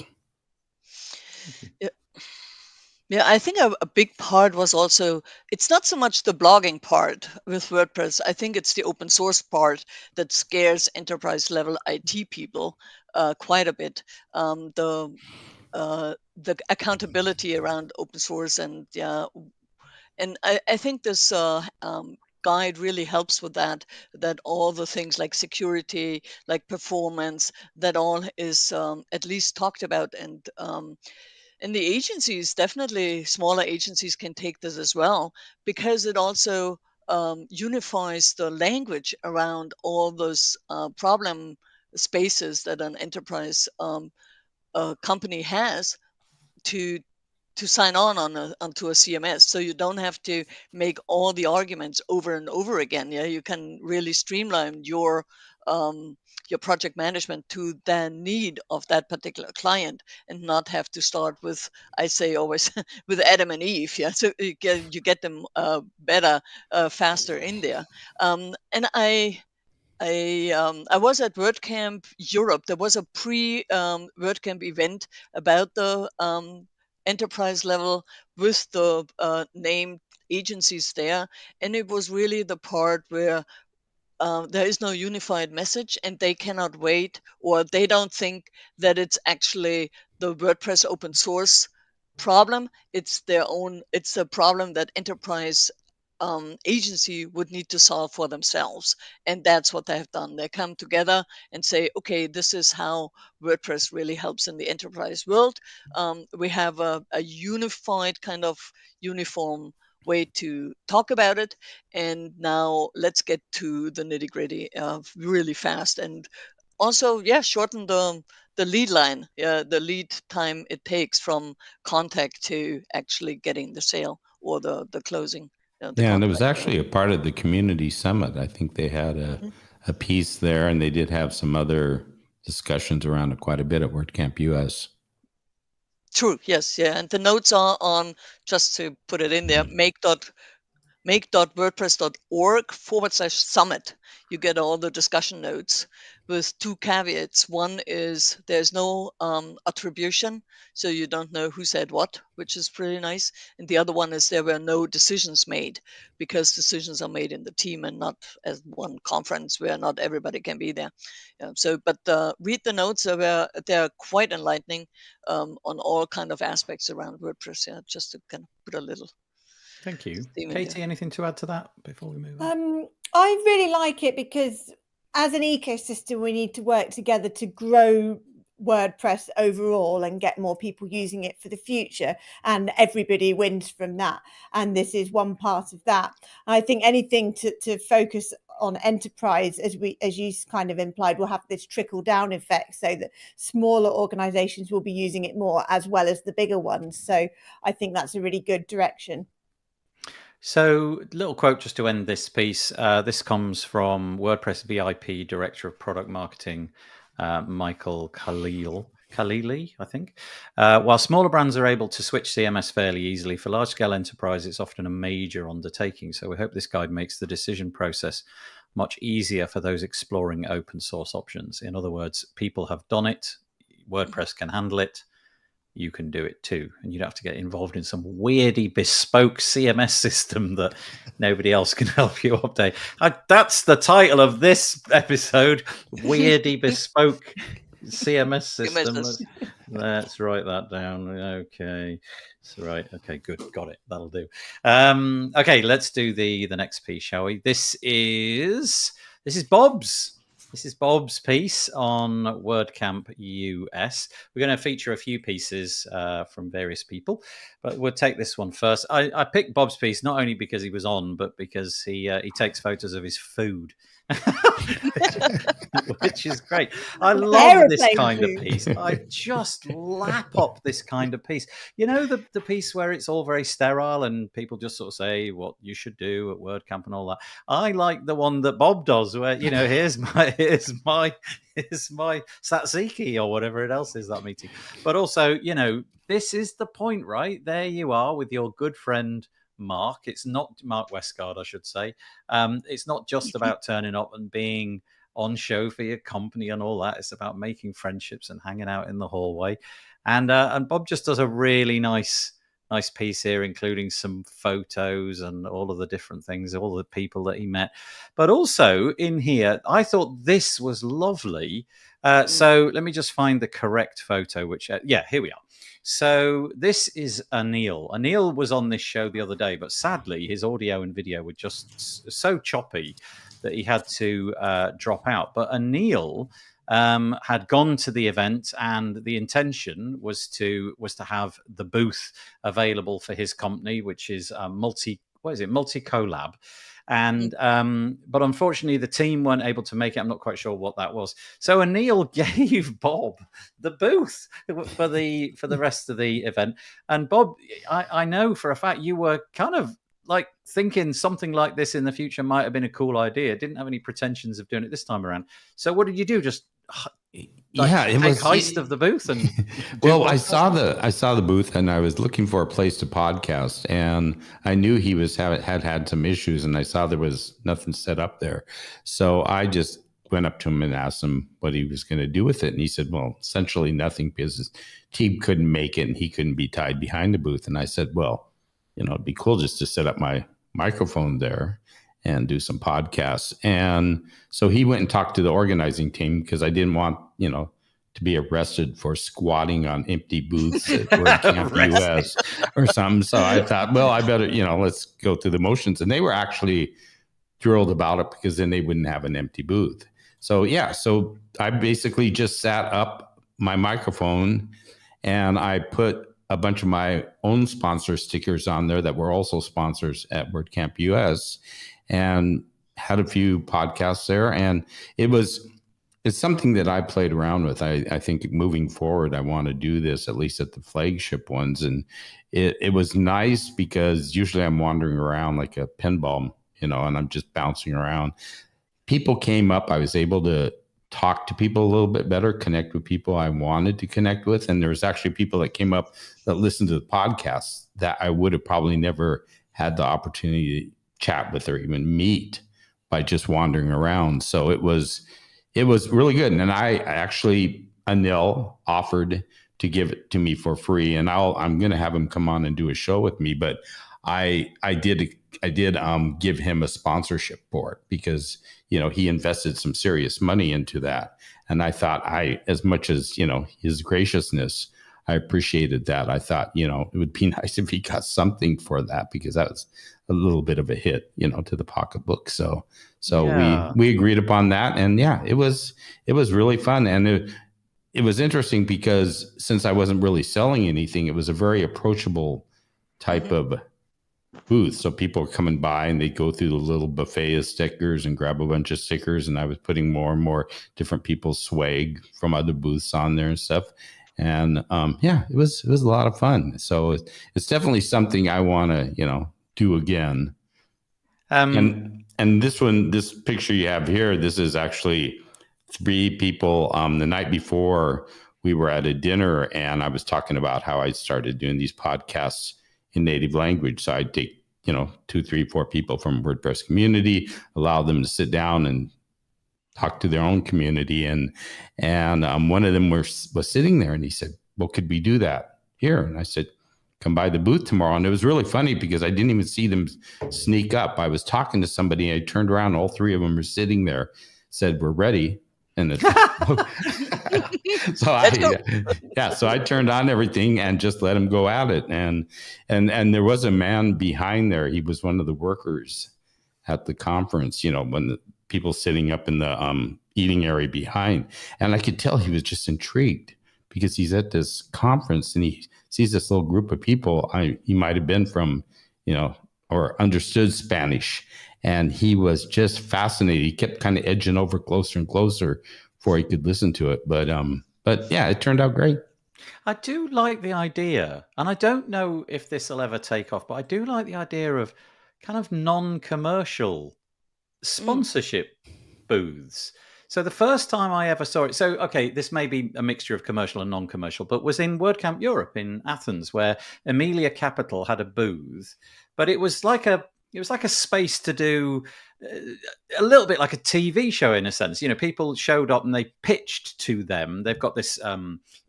Yeah, I think a big part was also, it's not so much the blogging part with WordPress. I think it's the open source part that scares enterprise level IT people quite a bit. The accountability around open source, and I think this guide really helps with that. That all the things like security, like performance, that all is at least talked about, and the agencies, definitely smaller agencies, can take this as well, because it also unifies the language around all those problem spaces that an enterprise company has to sign onto a CMS. So you don't have to make all the arguments over and over again. Yeah, you can really streamline your project management to the need of that particular client, and not have to start with, I say always, with Adam and Eve. Yeah, so you get them better, faster in there. And I was at WordCamp Europe. There was a WordCamp event about the enterprise level with the named agencies there, and it was really the part where there is no unified message, and they cannot wait, or they don't think that it's actually the WordPress open source problem. It's their own. It's a problem that enterprise agency would need to solve for themselves, and that's what they have done. They come together and say, okay, this is how WordPress really helps in the enterprise world. We have a unified kind of uniform way to talk about it, and now let's get to the nitty gritty really fast, and also, yeah, shorten the lead line, the lead time it takes from contact to actually getting the sale or the closing. The Yeah, and it was contract. actually a part of the community summit. I think they had a piece there, and they did have some other discussions around it quite a bit at WordCamp US. True. Yes. Yeah. And the notes are on, just to put it in there, make.wordpress.org/summit. You get all the discussion notes with two caveats. One is there's no attribution, so you don't know who said what, which is pretty nice. And the other one is there were no decisions made, because decisions are made in the team and not as one conference where not everybody can be there. But read the notes. They're quite enlightening on all kind of aspects around WordPress. Yeah, just to kind of put a little. Thank you. Katie, anything to add to that before we move on? I really like it, because as an ecosystem, we need to work together to grow WordPress overall and get more people using it for the future, and everybody wins from that, and this is one part of that. I think anything to focus on enterprise, as you kind of implied, will have this trickle down effect, so that smaller organizations will be using it more as well as the bigger ones. So I think that's a really good direction. So, little quote just to end this piece. This comes from WordPress VIP Director of Product Marketing, Michael Khalili, I think. While smaller brands are able to switch CMS fairly easily, for large-scale enterprise, it's often a major undertaking. So we hope this guide makes the decision process much easier for those exploring open source options. In other words, people have done it. WordPress can handle it. You can do it too, and you don't have to get involved in some weirdy bespoke CMS system that nobody else can help you update. That's the title of this episode: weirdy bespoke CMS system. Let's write that down. Okay, that's right. Okay, good, got it. That'll do. Okay, let's do the next piece, shall we? This is Bob's. This is Bob's piece on WordCamp US. We're going to feature a few pieces from various people, but we'll take this one first. I picked Bob's piece not only because he was on, but because he takes photos of his food. which is great. I love this Aeroplane kind of food. piece. I just lap up this kind of piece. You know, the piece where it's all very sterile and people just sort of say what you should do at WordCamp and all that. I like the one that Bob does, where, you know, here's my Satsiki or whatever it else is, that meeting. But also, you know, this is the point, right? There you are with your good friend Mark. It's not Mark Westgard, I should say. It's not just about turning up and being on show for your company and all that. It's about making friendships and hanging out in the hallway. And Bob just does a really nice piece here, including some photos and all of the different things, all the people that he met. But also in here, I thought this was lovely. So let me just find the correct photo, which, yeah, here we are. So this is Anil. Anil was on this show the other day, but sadly his audio and video were just so choppy that he had to drop out. But Anil had gone to the event, and the intention was to have the booth available for his company, which is Multi Collab. And but unfortunately the team weren't able to make it. I'm not quite sure what that was. So Anil gave Bob the booth for the rest of the event. And Bob, I know for a fact you were kind of like thinking something like this in the future might have been a cool idea. Didn't have any pretensions of doing it this time around. So what did you do? Just heist of the booth and well, I saw the booth, and I was looking for a place to podcast, and I knew he had some issues, and I saw there was nothing set up there, so I just went up to him and asked him what he was going to do with it, and he said, well, essentially nothing, because his team couldn't make it and he couldn't be tied behind the booth. And I said, well, you know, it'd be cool just to set up my microphone there and do some podcasts. And so he went and talked to the organizing team, because I didn't want, you know, to be arrested for squatting on empty booths at WordCamp US or something. So I thought, well, I better, you know, let's go through the motions. And they were actually thrilled about it, because then they wouldn't have an empty booth. So yeah, so I basically just sat up my microphone and I put a bunch of my own sponsor stickers on there that were also sponsors at WordCamp US, and had a few podcasts there. And it's something that I played around with. I think moving forward, I want to do this at least at the flagship ones. And it was nice, because usually I'm wandering around like a pinball, you know, and I'm just bouncing around. People came up, I was able to talk to people a little bit better, connect with people I wanted to connect with. And there was actually people that came up that listened to the podcast that I would have probably never had the opportunity to chat with or even meet by just wandering around. So it was really good. And I actually, Anil offered to give it to me for free, and I'm going to have him come on and do a show with me. But I did give him a sponsorship for it, because, you know, he invested some serious money into that. And I thought, as much as, you know, his graciousness, I appreciated that. I thought, you know, it would be nice if he got something for that, because that was a little bit of a hit, you know, to the pocketbook. So yeah. we agreed upon that. And yeah, it was really fun. And it was interesting, because since I wasn't really selling anything, it was a very approachable type of booth. So people were coming by and they'd go through the little buffet of stickers and grab a bunch of stickers. And I was putting more and more different people's swag from other booths on there and stuff. And yeah, it was a lot of fun. So it's definitely something I want to, you know, do again. And this picture you have here, this is actually 3 people. The night before, we were at a dinner, and I was talking about how I started doing these podcasts in native language. So I'd take, you know, 2, 3, 4 people from WordPress community, allow them to sit down and talk to their own community. And one of them was sitting there, and he said, well, could we do that here? And I said, come by the booth tomorrow. And it was really funny, because I didn't even see them sneak up. I was talking to somebody, and I turned around, all 3 of them were sitting there, said, we're ready. And so I turned on everything and just let him go at it. And there was a man behind there. He was one of the workers at the conference, you know, when the people sitting up in the eating area behind. And I could tell he was just intrigued, because he's at this conference and he sees this little group of people. He might have been from, you know, or understood Spanish. and he was just fascinated. He kept kind of edging over closer and closer before he could listen to it. But yeah, it turned out great. I do like the idea, and I don't know if this will ever take off, but I do like the idea of kind of non-commercial sponsorship booths. So the first time I ever saw it, so okay, this may be a mixture of commercial and non-commercial, but was in WordCamp Europe in Athens, where Amelia Capital had a booth, but it was like a space to do a little bit like a TV show in a sense. You know, people showed up and they pitched to them. They've got this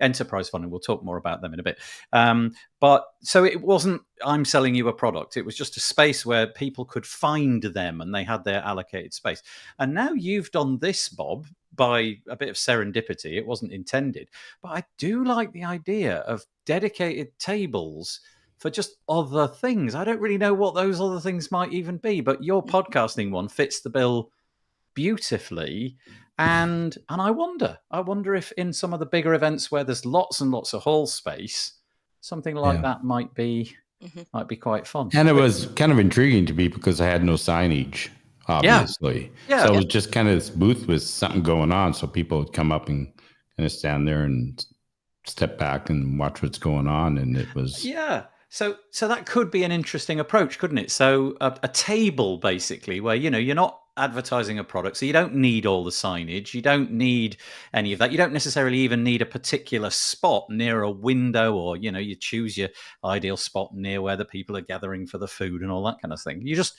enterprise fund, and we'll talk more about them in a bit. But so it wasn't, I'm selling you a product. It was just a space where people could find them, and they had their allocated space. And now you've done this, Bob, by a bit of serendipity. It wasn't intended. But I do like the idea of dedicated tables for just other things. I don't really know what those other things might even be, but your podcasting one fits the bill beautifully. And I wonder if in some of the bigger events where there's lots and lots of hall space, something like that might be quite fun. And it was kind of intriguing to me because I had no signage, obviously. Yeah. So it was just kind of this booth with something going on. So people would come up and kind of stand there and step back and watch what's going on. And it was... Yeah. So that could be an interesting approach, couldn't it? So a table, basically, where, you know, you're not advertising a product, so you don't need all the signage. You don't need any of that. You don't necessarily even need a particular spot near a window, or, you know, you choose your ideal spot near where the people are gathering for the food and all that kind of thing. You just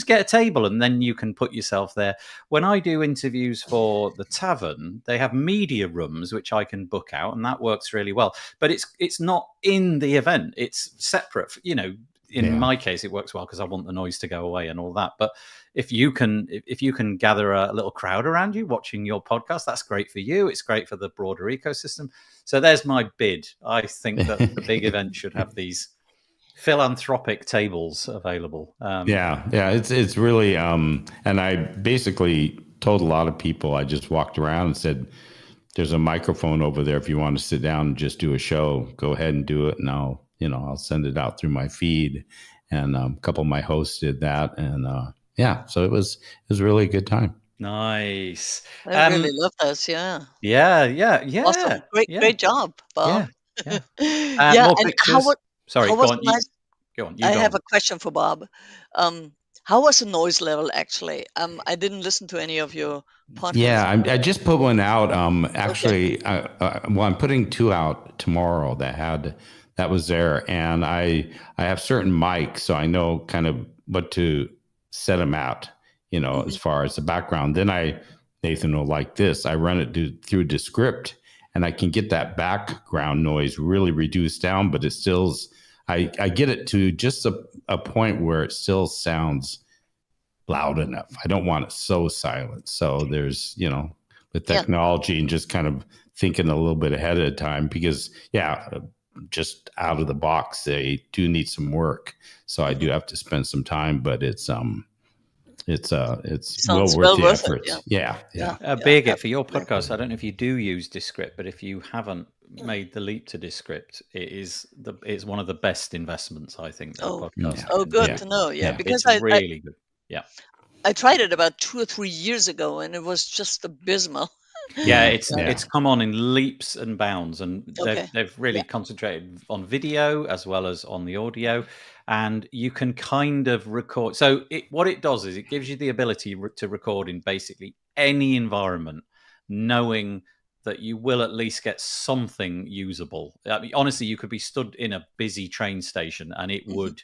get a table, and then you can put yourself there. When I do interviews for the tavern, they have media rooms, which I can book out, and that works really well. But it's not in the event. It's separate. You know, in my case, it works well because I want the noise to go away and all that. But if you can gather a little crowd around you watching your podcast, that's great for you. It's great for the broader ecosystem. So there's my bid. I think that the big event should have these philanthropic tables available. It's really and I basically told a lot of people, I just walked around and said, there's a microphone over there if you want to sit down and just do a show, go ahead and do it, and I'll send it out through my feed. And a couple of my hosts did that, and so it was really a good time. Nice. I really love this. Yeah. Awesome. Great job, Bob. Yeah. And Sorry, go on. Go on. I have a question for Bob. How was the noise level, actually? I didn't listen to any of your podcasts. Yeah, I just put one out. Actually, I'm putting 2 out tomorrow that was there. And I have certain mics, so I know kind of what to set them at, as far as the background. Then Nathan will like this. I run it through Descript, and I can get that background noise really reduced down, but it still, I get it to just a point where it still sounds loud enough. I don't want it so silent. So there's, with technology and just kind of thinking a little bit ahead of time, because just out of the box, they do need some work. So I do have to spend some time, but it's well worth the effort. Birgit, for your podcast, I don't know if you do use Descript, but if you haven't made the leap to Descript, it's one of the best investments, I think. Good to know. Because it's really good. I tried it about 2 or 3 years ago, and it was just abysmal. It's come on in leaps and bounds, and they've really concentrated on video as well as on the audio, and you can kind of record. So what it does is it gives you the ability to record in basically any environment, knowing that you will at least get something usable. I mean, honestly, you could be stood in a busy train station and it would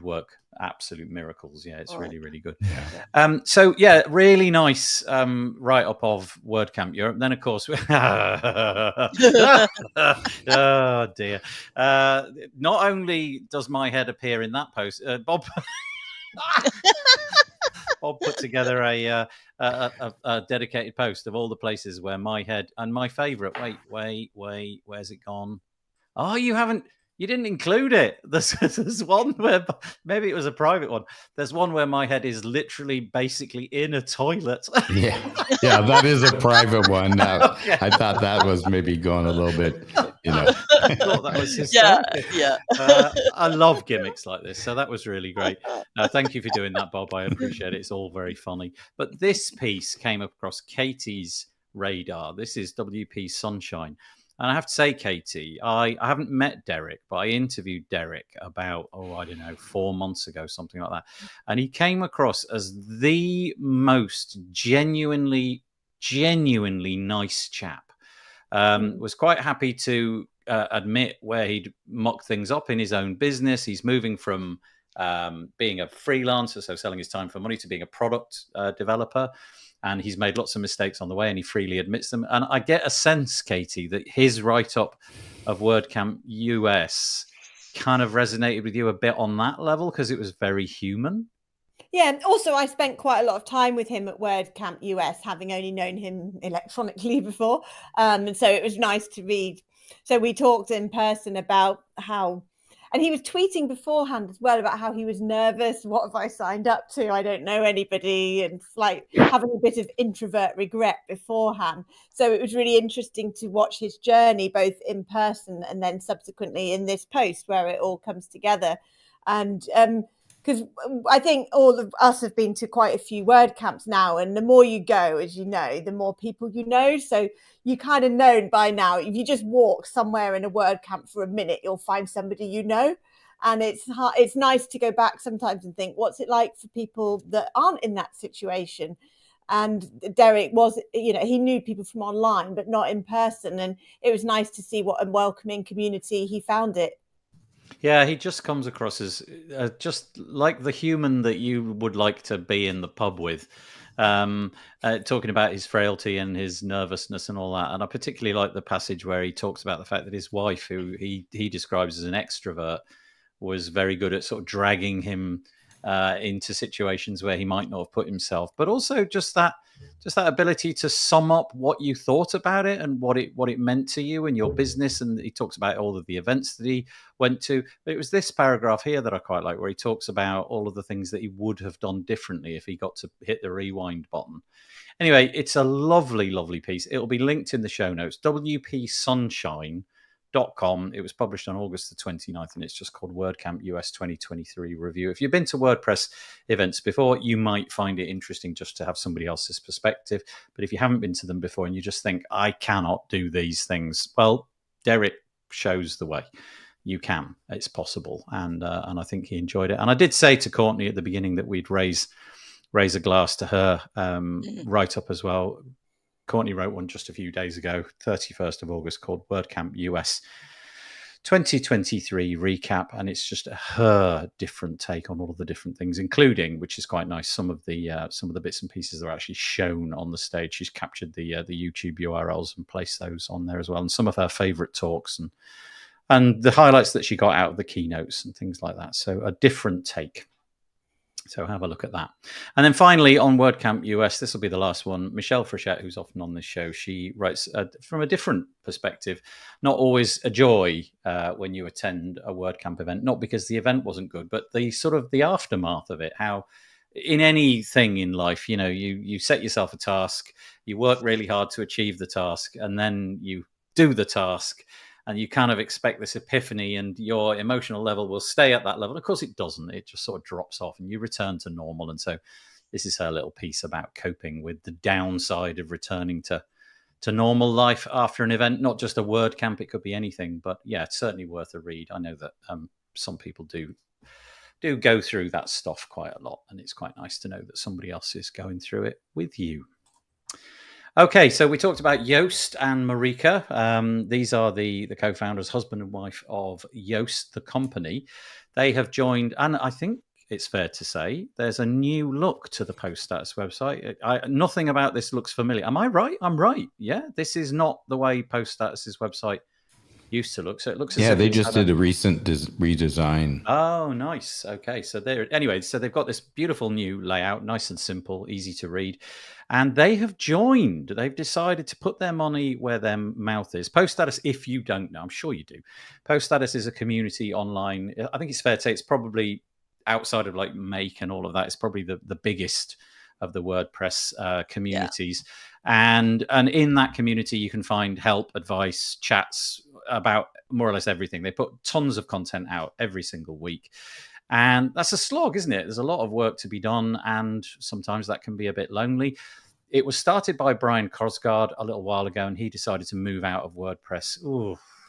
work absolute miracles. It's really, really good. Really nice write-up of WordCamp Europe. Then, of course, oh dear. Not only does my head appear in that post, Bob put together a dedicated post of all the places where my head, and my favorite, wait, where's it gone? Oh, you didn't include it. There's one where, maybe it was a private one. There's one where my head is literally basically in a toilet. That is a private one. I thought that was maybe going a little bit, I thought that was Yeah, hysterical. yeah. I love gimmicks like this, so that was really great. Thank you for doing that, Bob. I appreciate it. It's all very funny. But this piece came across Katie's radar. This is WP Sunshine. And I have to say, Katie, I haven't met Derek, but I interviewed Derek about, I don't know, 4 months ago, something like that. And he came across as the most genuinely nice chap. Was quite happy to admit where he'd mucked things up in his own business. He's moving from being a freelancer, so selling his time for money, to being a product developer. And he's made lots of mistakes on the way, and he freely admits them. And I get a sense, Katie, that his write-up of WordCamp US kind of resonated with you a bit on that level because it was very human. Yeah, and also I spent quite a lot of time with him at WordCamp US, having only known him electronically before. And so it was nice to read. So we talked in person about how, and he was tweeting beforehand as well about how he was nervous. What have I signed up to? I don't know anybody, and like having a bit of introvert regret beforehand. So it was really interesting to watch his journey, both in person and then subsequently in this post where it all comes together. And because I think all of us have been to quite a few WordCamps now, and the more you go, as you know, the more people you know. So you kind of know by now, if you just walk somewhere in a WordCamp for a minute, you'll find somebody you know. And it's nice to go back sometimes and think, what's it like for people that aren't in that situation? And Derek was, he knew people from online, but not in person. And it was nice to see what a welcoming community he found it. Yeah, he just comes across as just like the human that you would like to be in the pub with, talking about his frailty and his nervousness and all that. And I particularly like the passage where he talks about the fact that his wife, who he describes as an extrovert, was very good at sort of dragging him into situations where he might not have put himself, but also just that ability to sum up what you thought about it and what it meant to you and your business. And he talks about all of the events that he went to. But it was this paragraph here that I quite like, where he talks about all of the things that he would have done differently if he got to hit the rewind button. Anyway, it's a lovely, lovely piece. It'll be linked in the show notes. WPSunshine.com. It was published on August the 29th, and it's just called WordCamp US 2023 Review. If you've been to WordPress events before, you might find it interesting just to have somebody else's perspective. But if you haven't been to them before and you just think, I cannot do these things, well, Derek shows the way. You can. It's possible. And I think he enjoyed it. And I did say to Courtney at the beginning that we'd raise a glass to her write-up as well. Courtney wrote one just a few days ago, 31st of August, called WordCamp US 2023 Recap. And it's just her different take on all of the different things, including, which is quite nice, some of the bits and pieces that are actually shown on the stage. She's captured the YouTube URLs and placed those on there as well. And some of her favorite talks and the highlights that she got out of the keynotes and things like that. So a different take. So have a look at that. And then finally on WordCamp US, this will be the last one. Michelle Frechette, who's often on this show, she writes from a different perspective. Not always a joy when you attend a WordCamp event, not because the event wasn't good, but the sort of the aftermath of it. How in anything in life, you set yourself a task, you work really hard to achieve the task, and then you do the task. And you kind of expect this epiphany and your emotional level will stay at that level. Of course, it doesn't. It just sort of drops off and you return to normal. And so this is her little piece about coping with the downside of returning to normal life after an event, not just a WordCamp. It could be anything. But yeah, it's certainly worth a read. I know that some people do go through that stuff quite a lot. And it's quite nice to know that somebody else is going through it with you. Okay, so we talked about Joost and Marika. These are the co-founders, husband and wife of Joost, the company. They have joined, and I think it's fair to say there's a new look to the Post Status website. Nothing about this looks familiar. Am I right? I'm right. Yeah, this is not the way Post Status's website used to look. So it looks as if they just did a recent redesign. Oh, nice. Okay, so they've got this beautiful new layout, nice and simple, easy to read. And they've decided to put their money where their mouth is. Post Status, if you don't know, I'm sure you do. Post Status is a community online. I think it's fair to say it's probably outside of like Make and all of that. It's probably the biggest of the WordPress communities. And in that community, you can find help, advice, chats about more or less everything. They put tons of content out every single week. And that's a slog, isn't it? There's a lot of work to be done, and sometimes that can be a bit lonely. It was started by Brian Cosgard a little while ago, and he decided to move out of WordPress.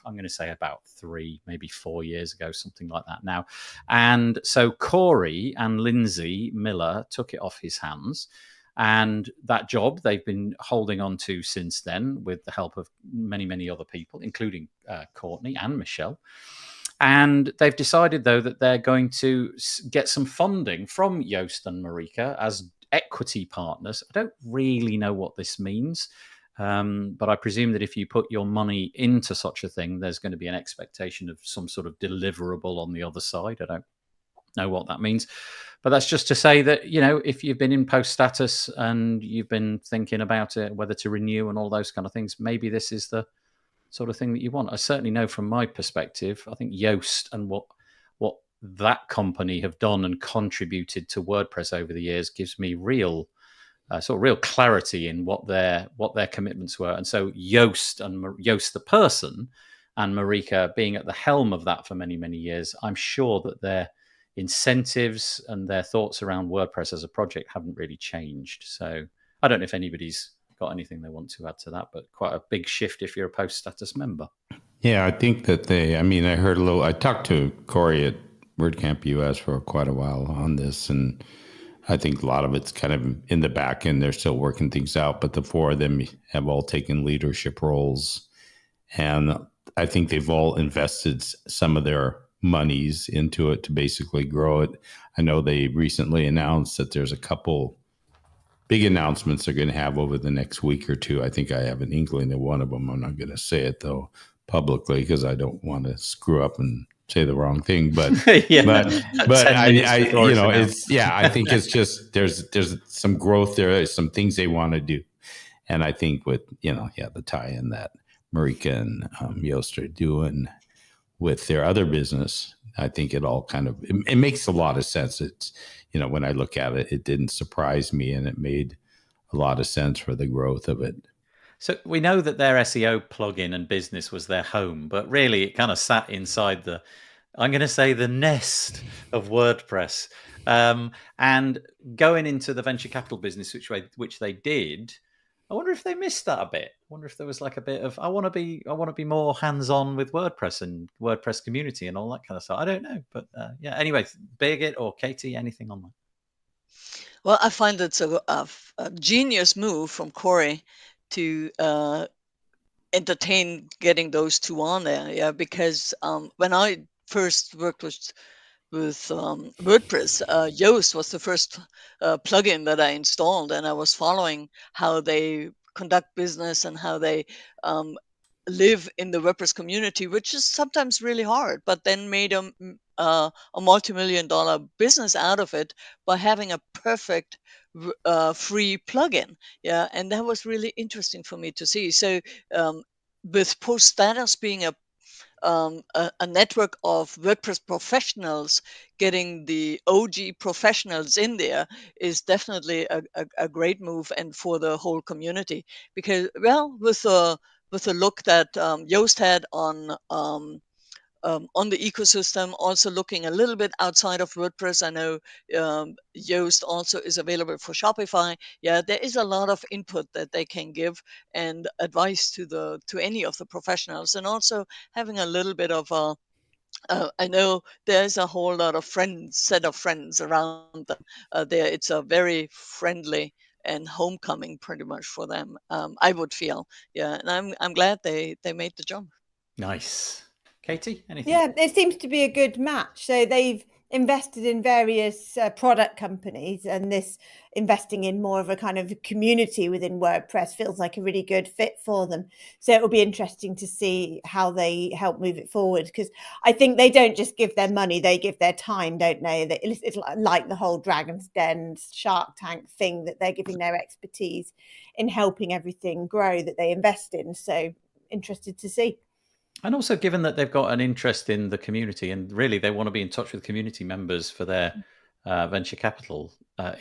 I'm going to say about 3, maybe 4 years ago, something like that now. And so Corey and Lindsay Miller took it off his hands. And that job they've been holding on to since then with the help of many, many other people, including Courtney and Michelle. And they've decided, though, that they're going to get some funding from Joost and Marika as equity partners. I don't really know what this means, but I presume that if you put your money into such a thing, there's going to be an expectation of some sort of deliverable on the other side. I don't know what that means. But that's just to say that, if you've been in post status and you've been thinking about it, whether to renew and all those kind of things, maybe this is the sort of thing that you want. I certainly know from my perspective, I think Joost and what that company have done and contributed to WordPress over the years gives me real clarity in what their commitments were. And so Joost the person and Marika being at the helm of that for many, many years, I'm sure that their incentives and their thoughts around WordPress as a project haven't really changed. So I don't know if anybody's got anything they want to add to that, but quite a big shift if you're a post status member. Yeah, I think that I heard I talked to Corey at WordCamp US for quite a while on this, and I think a lot of it's kind of in the back end. They're still working things out, but the 4 of them have all taken leadership roles, and I think they've all invested some of their monies into it to basically grow it. I know they recently announced that there's a couple big announcements they're going to have over the next week or 2. I think I have an inkling of one of them. I'm not going to say it though publicly because I don't want to screw up and say the wrong thing. But but I think it's just there's some growth there. There's some things they want to do, and I think with the tie-in that Marika and Joost are doing with their other business, I think it all kind of it makes a lot of sense. It's when I look at it, it didn't surprise me, and it made a lot of sense for the growth of it. So we know that their SEO plugin and business was their home, but really it kind of sat inside the nest of WordPress. And going into the venture capital business, which they did, I wonder if they missed that a bit. I wonder if there was like a bit of I want to be more hands-on with WordPress and WordPress community and all that kind of stuff. I don't know, but yeah. Anyway, Birgit or Katie, anything on that? Well, I find it's a genius move from Corey to entertain getting those 2 on there. Yeah, because when I first worked with WordPress, Yoast was the first plugin that I installed, and I was following how they conduct business and how they live in the WordPress community, which is sometimes really hard, but then made a multi-million-dollar business out of it by having a perfect free plugin. Yeah, and that was really interesting for me to see. So with Post Status being a network of WordPress professionals, getting the OG professionals in there is definitely a great move, and for the whole community, because with the look that Yoast had on the ecosystem, also looking a little bit outside of WordPress. I know Yoast also is available for Shopify. Yeah, there is a lot of input that they can give and advice to any of the professionals, and also having a little bit of I know there's a whole lot of set of friends around them. There, it's a very friendly and homecoming pretty much for them. I would feel, yeah, and I'm glad they made the jump. Nice. Katie, anything? Yeah, it seems to be a good match. So they've invested in various product companies, and this investing in more of a kind of community within WordPress feels like a really good fit for them. So it will be interesting to see how they help move it forward, because I think they don't just give their money, they give their time, don't they? It's like the whole Dragon's Den, Shark Tank thing, that they're giving their expertise in helping everything grow that they invest in. So interested to see. And also, given that they've got an interest in the community, and really they want to be in touch with community members for their venture capital,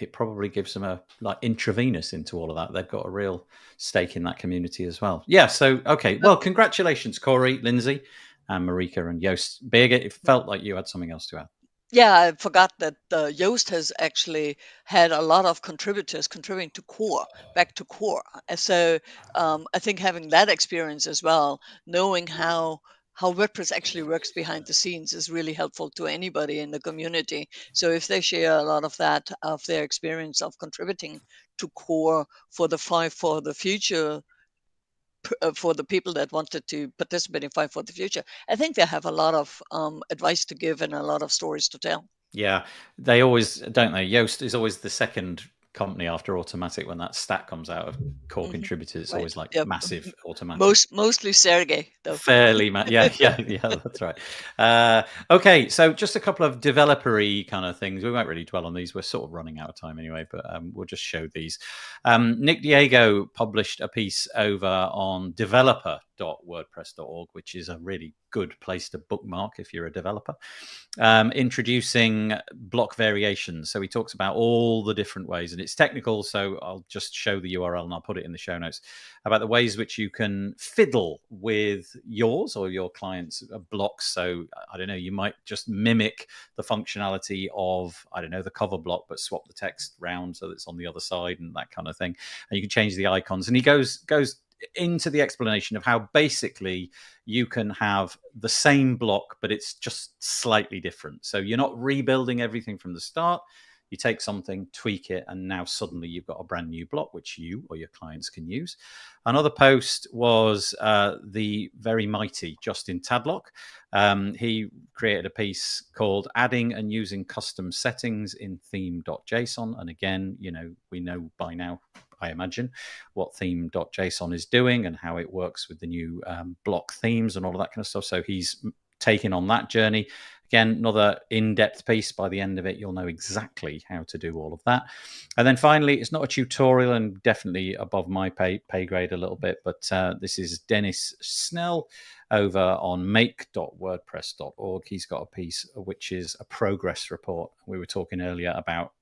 it probably gives them a like intravenous into all of that. They've got a real stake in that community as well. Yeah. So okay. Well, congratulations, Corey, Lindsay, and Marika and Joost. Birgit, it felt like you had something else to add. Yeah, I forgot that Yoast has actually had a lot of contributors contributing to core, back to core. So I think having that experience as well, knowing how WordPress actually works behind the scenes is really helpful to anybody in the community. So if they share a lot of that, of their experience of contributing to core for the future, for the people that wanted to participate in Five for the Future, I think they have a lot of advice to give and a lot of stories to tell. Yeah, they always, don't they? Yoast is always the second company after Automatic when that stat comes out of core contributors. It's always like massive Automatic. Mostly Sergey, though. Fairly, yeah, that's right. Okay, so just a couple of developer-y kind of things. We won't really dwell on these. We're sort of running out of time anyway, but we'll just show these. Nick Diego published a piece over on developer.wordpress.org, which is a really good place to bookmark if you're a developer, introducing block variations. So he talks about all the different ways, and it's technical, so I'll just show the URL and I'll put it in the show notes, about the ways which you can fiddle with yours or your clients' blocks. So I don't know, you might just mimic the functionality of, I don't know, the cover block, but swap the text round so that it's on the other side and that kind of thing. And you can change the icons. And he goes into the explanation of how basically you can have the same block, but it's just slightly different. So you're not rebuilding everything from the start. You take something, tweak it, and now suddenly you've got a brand new block, which you or your clients can use. Another post was the very mighty Justin Tadlock. He created a piece called Adding and Using Custom Settings in Theme.json. And again, we know by now, I imagine, what theme.json is doing and how it works with the new block themes and all of that kind of stuff. So he's taken on that journey. Again, another in-depth piece. By the end of it, you'll know exactly how to do all of that. And then finally, it's not a tutorial and definitely above my pay grade a little bit, but this is Dennis Snell over on make.wordpress.org. He's got a piece which is a progress report. We were talking earlier about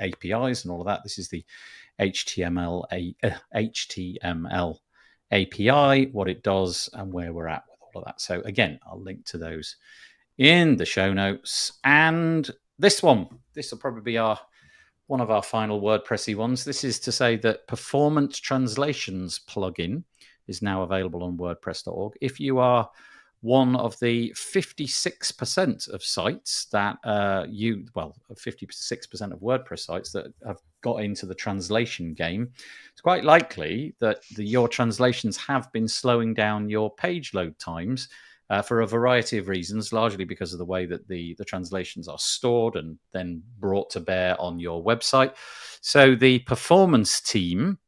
APIs and all of that. This is the HTML API, what it does and where we're at with all of that. So again, I'll link to those in the show notes. And this will probably be one of our final WordPressy ones. This is to say that Performance Translations plugin is now available on WordPress.org. If you are one of the 56% of sites that 56% of WordPress sites that have got into the translation game, it's quite likely that your translations have been slowing down your page load times for a variety of reasons, largely because of the way that the translations are stored and then brought to bear on your website. So the performance team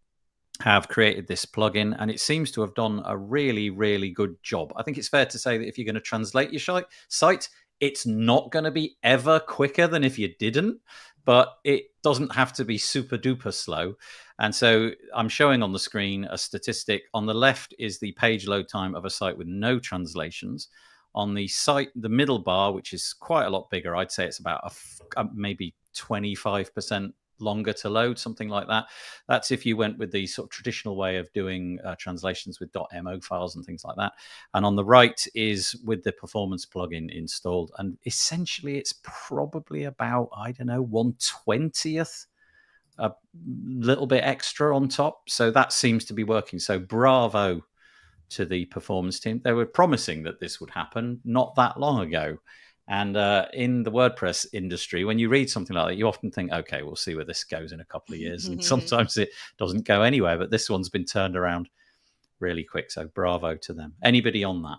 have created this plugin, and it seems to have done a really, really good job. I think it's fair to say that if you're going to translate your site, it's not going to be ever quicker than if you didn't, but it doesn't have to be super duper slow. And so I'm showing on the screen a statistic. On the left is the page load time of a site with no translations. On the site, the middle bar, which is quite a lot bigger, I'd say it's about maybe 25% longer to load, something like that. That's if you went with the sort of traditional way of doing translations with .mo files and things like that. And on the right is with the performance plugin installed. And essentially, it's probably about, 1/20th, a little bit extra on top. So that seems to be working. So bravo to the performance team. They were promising that this would happen not that long ago. And in the WordPress industry, when you read something like that, you often think, okay, we'll see where this goes in a couple of years. And sometimes it doesn't go anywhere. But this one's been turned around really quick. So bravo to them. Anybody on that?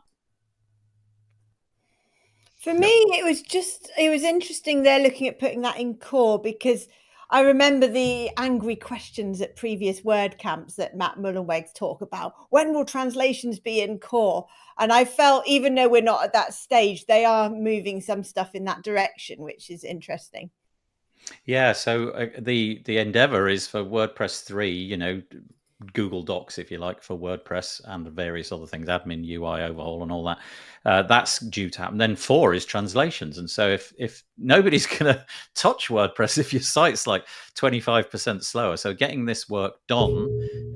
For me, it was interesting they're looking at putting that in core, because I remember the angry questions at previous WordCamps that Matt Mullenweg's talk about. When will translations be in core? And I felt, even though we're not at that stage, they are moving some stuff in that direction, which is interesting. Yeah, so the endeavor is for WordPress 3, Google Docs, if you like, for WordPress and various other things, admin, UI overhaul and all that. That's due to happen. Then 4 is translations. And so if nobody's going to touch WordPress if your site's like 25% slower. So getting this work done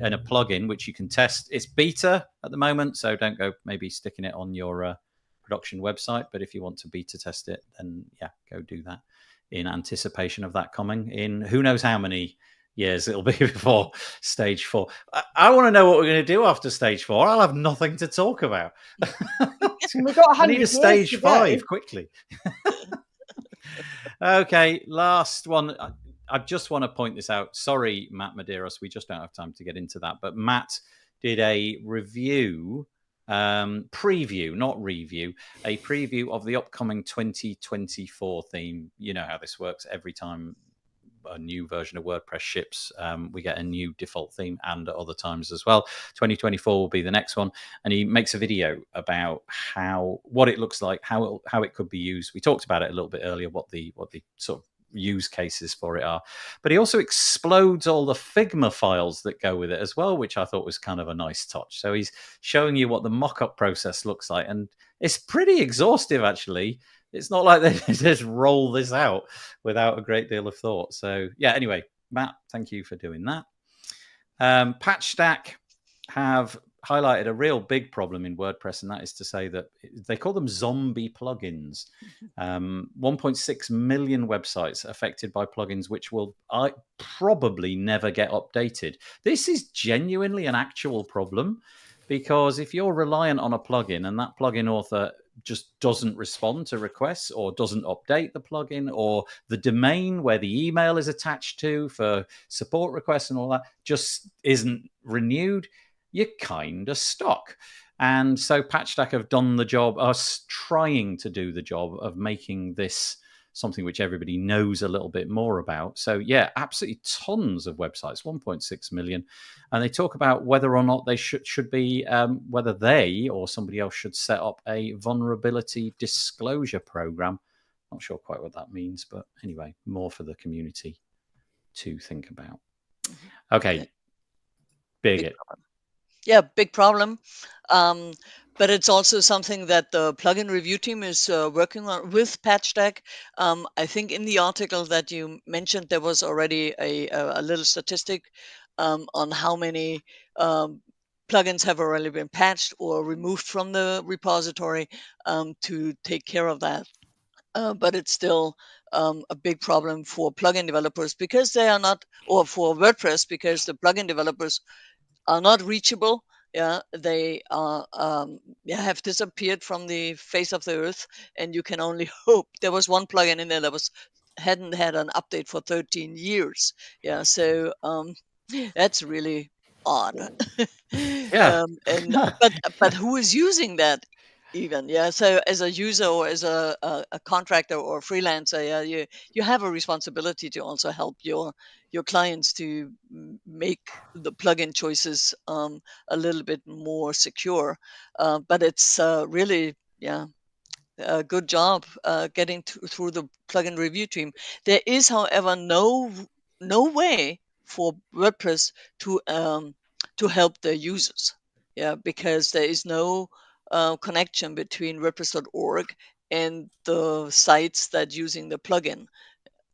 in a plugin, which you can test, it's beta at the moment. So don't go maybe sticking it on your production website. But if you want to beta test it, then yeah, go do that in anticipation of that coming in who knows how many years it'll be before stage 4. I want to know what we're going to do after stage 4. I'll have nothing to talk about. We've got I need a 100 stage years to 5 go. quickly. Okay, last one. I just want to point this out. Sorry, Matt Medeiros, we just don't have time to get into that. But Matt did a review, preview, not review, a preview of the upcoming 2024 theme. You know how this works. Every time a new version of WordPress ships, we get a new default theme, and at other times as well. 2024 will be the next one, and he makes a video about what it looks like, how it could be used. We talked about it a little bit earlier, what the sort of use cases for it are, but he also explodes all the Figma files that go with it as well, which I thought was kind of a nice touch. So he's showing you what the mock-up process looks like, and it's pretty exhaustive actually. It's not like they just roll this out without a great deal of thought. So yeah, anyway, Matt, thank you for doing that. PatchStack have highlighted a real big problem in WordPress, and that is to say that they call them zombie plugins. 1.6 million websites affected by plugins, which will probably never get updated. This is genuinely an actual problem, because if you're reliant on a plugin and that plugin author just doesn't respond to requests or doesn't update the plugin, or the domain where the email is attached to for support requests and all that just isn't renewed, you're kind of stuck. And so PatchStack have done the job, us trying to do the job of making this something which everybody knows a little bit more about. So yeah, absolutely tons of websites, 1.6 million. And they talk about whether or not they should be, whether they or somebody else should set up a vulnerability disclosure program. Not sure quite what that means, but anyway, more for the community to think about. Okay, Birgit. Yeah, big problem. But it's also something that the plugin review team is working on with PatchStack. I think in the article that you mentioned, there was already a little statistic on how many plugins have already been patched or removed from the repository to take care of that. But it's still a big problem for plugin developers because they are not, or for WordPress because the plugin developers are not reachable. Yeah, they are have disappeared from the face of the earth, and you can only hope. There was one plugin in there that hadn't had an update for 13 years. Yeah, so that's really odd. Yeah. But who is using that even? Yeah, so as a user or as a contractor or freelancer, yeah, you have a responsibility to also help your clients to make the plugin choices a little bit more secure. But it's really, yeah, a good job getting through the plugin review team. There is, however, no way for WordPress to help their users. Yeah, because there is no connection between WordPress.org and the sites that using the plugin,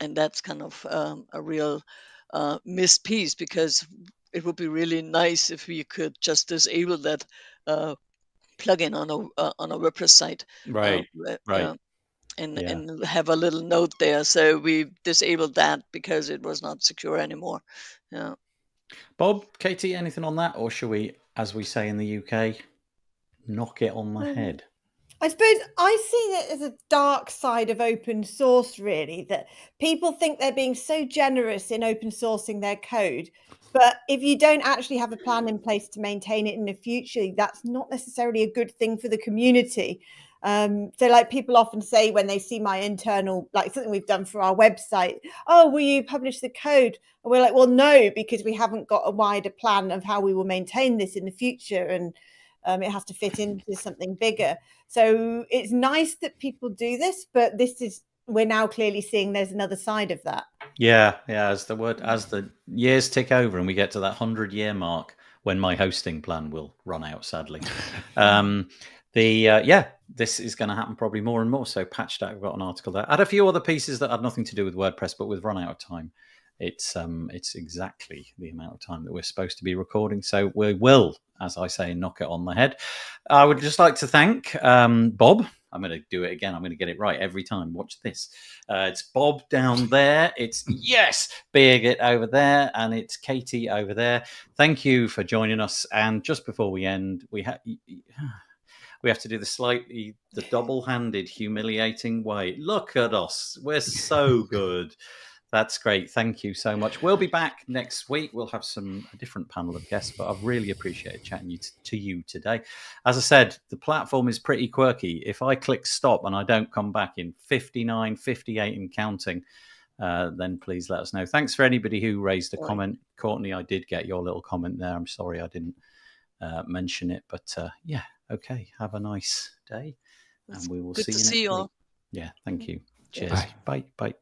and that's kind of a real missed piece, because it would be really nice if we could just disable that plugin on a WordPress site, Right. and have a little note there. So we disabled that because it was not secure anymore. Yeah. Bob, Katie, anything on that, or shall we, as we say in the UK, knock it on the head? I suppose I see it as a dark side of open source, really, that people think they're being so generous in open sourcing their code. But if you don't actually have a plan in place to maintain it in the future, that's not necessarily a good thing for the community. So like people often say when they see my internal, like something we've done for our website, oh, will you publish the code? And we're like, well, no, because we haven't got a wider plan of how we will maintain this in the future. And it has to fit into something bigger. So it's nice that people do this, but we're now clearly seeing there's another side of that. Yeah. As the years tick over and we get to that 100-year mark, when my hosting plan will run out, sadly. This is going to happen probably more and more. So Patched Out, I've got an article there. I had a few other pieces that had nothing to do with WordPress, but we've run out of time. It's exactly the amount of time that we're supposed to be recording. So we will, as I say, knock it on the head. I would just like to thank Bob. I'm going to do it again. I'm going to get it right every time. Watch this. It's Bob down there. It's, yes, Birgit over there. And it's Katie over there. Thank you for joining us. And just before we end, we have to do the double-handed, humiliating way. Look at us. We're so good. That's great. Thank you so much. We'll be back next week. We'll have a different panel of guests, but I've really appreciated chatting to you today. As I said, the platform is pretty quirky. If I click stop and I don't come back in 59, 58 and counting, then please let us know. Thanks for anybody who raised a comment. Courtney, I did get your little comment there. I'm sorry I didn't mention it, but yeah, okay. Have a nice day, and we will see you next week. Yeah, thank you. Cheers. Bye. Bye.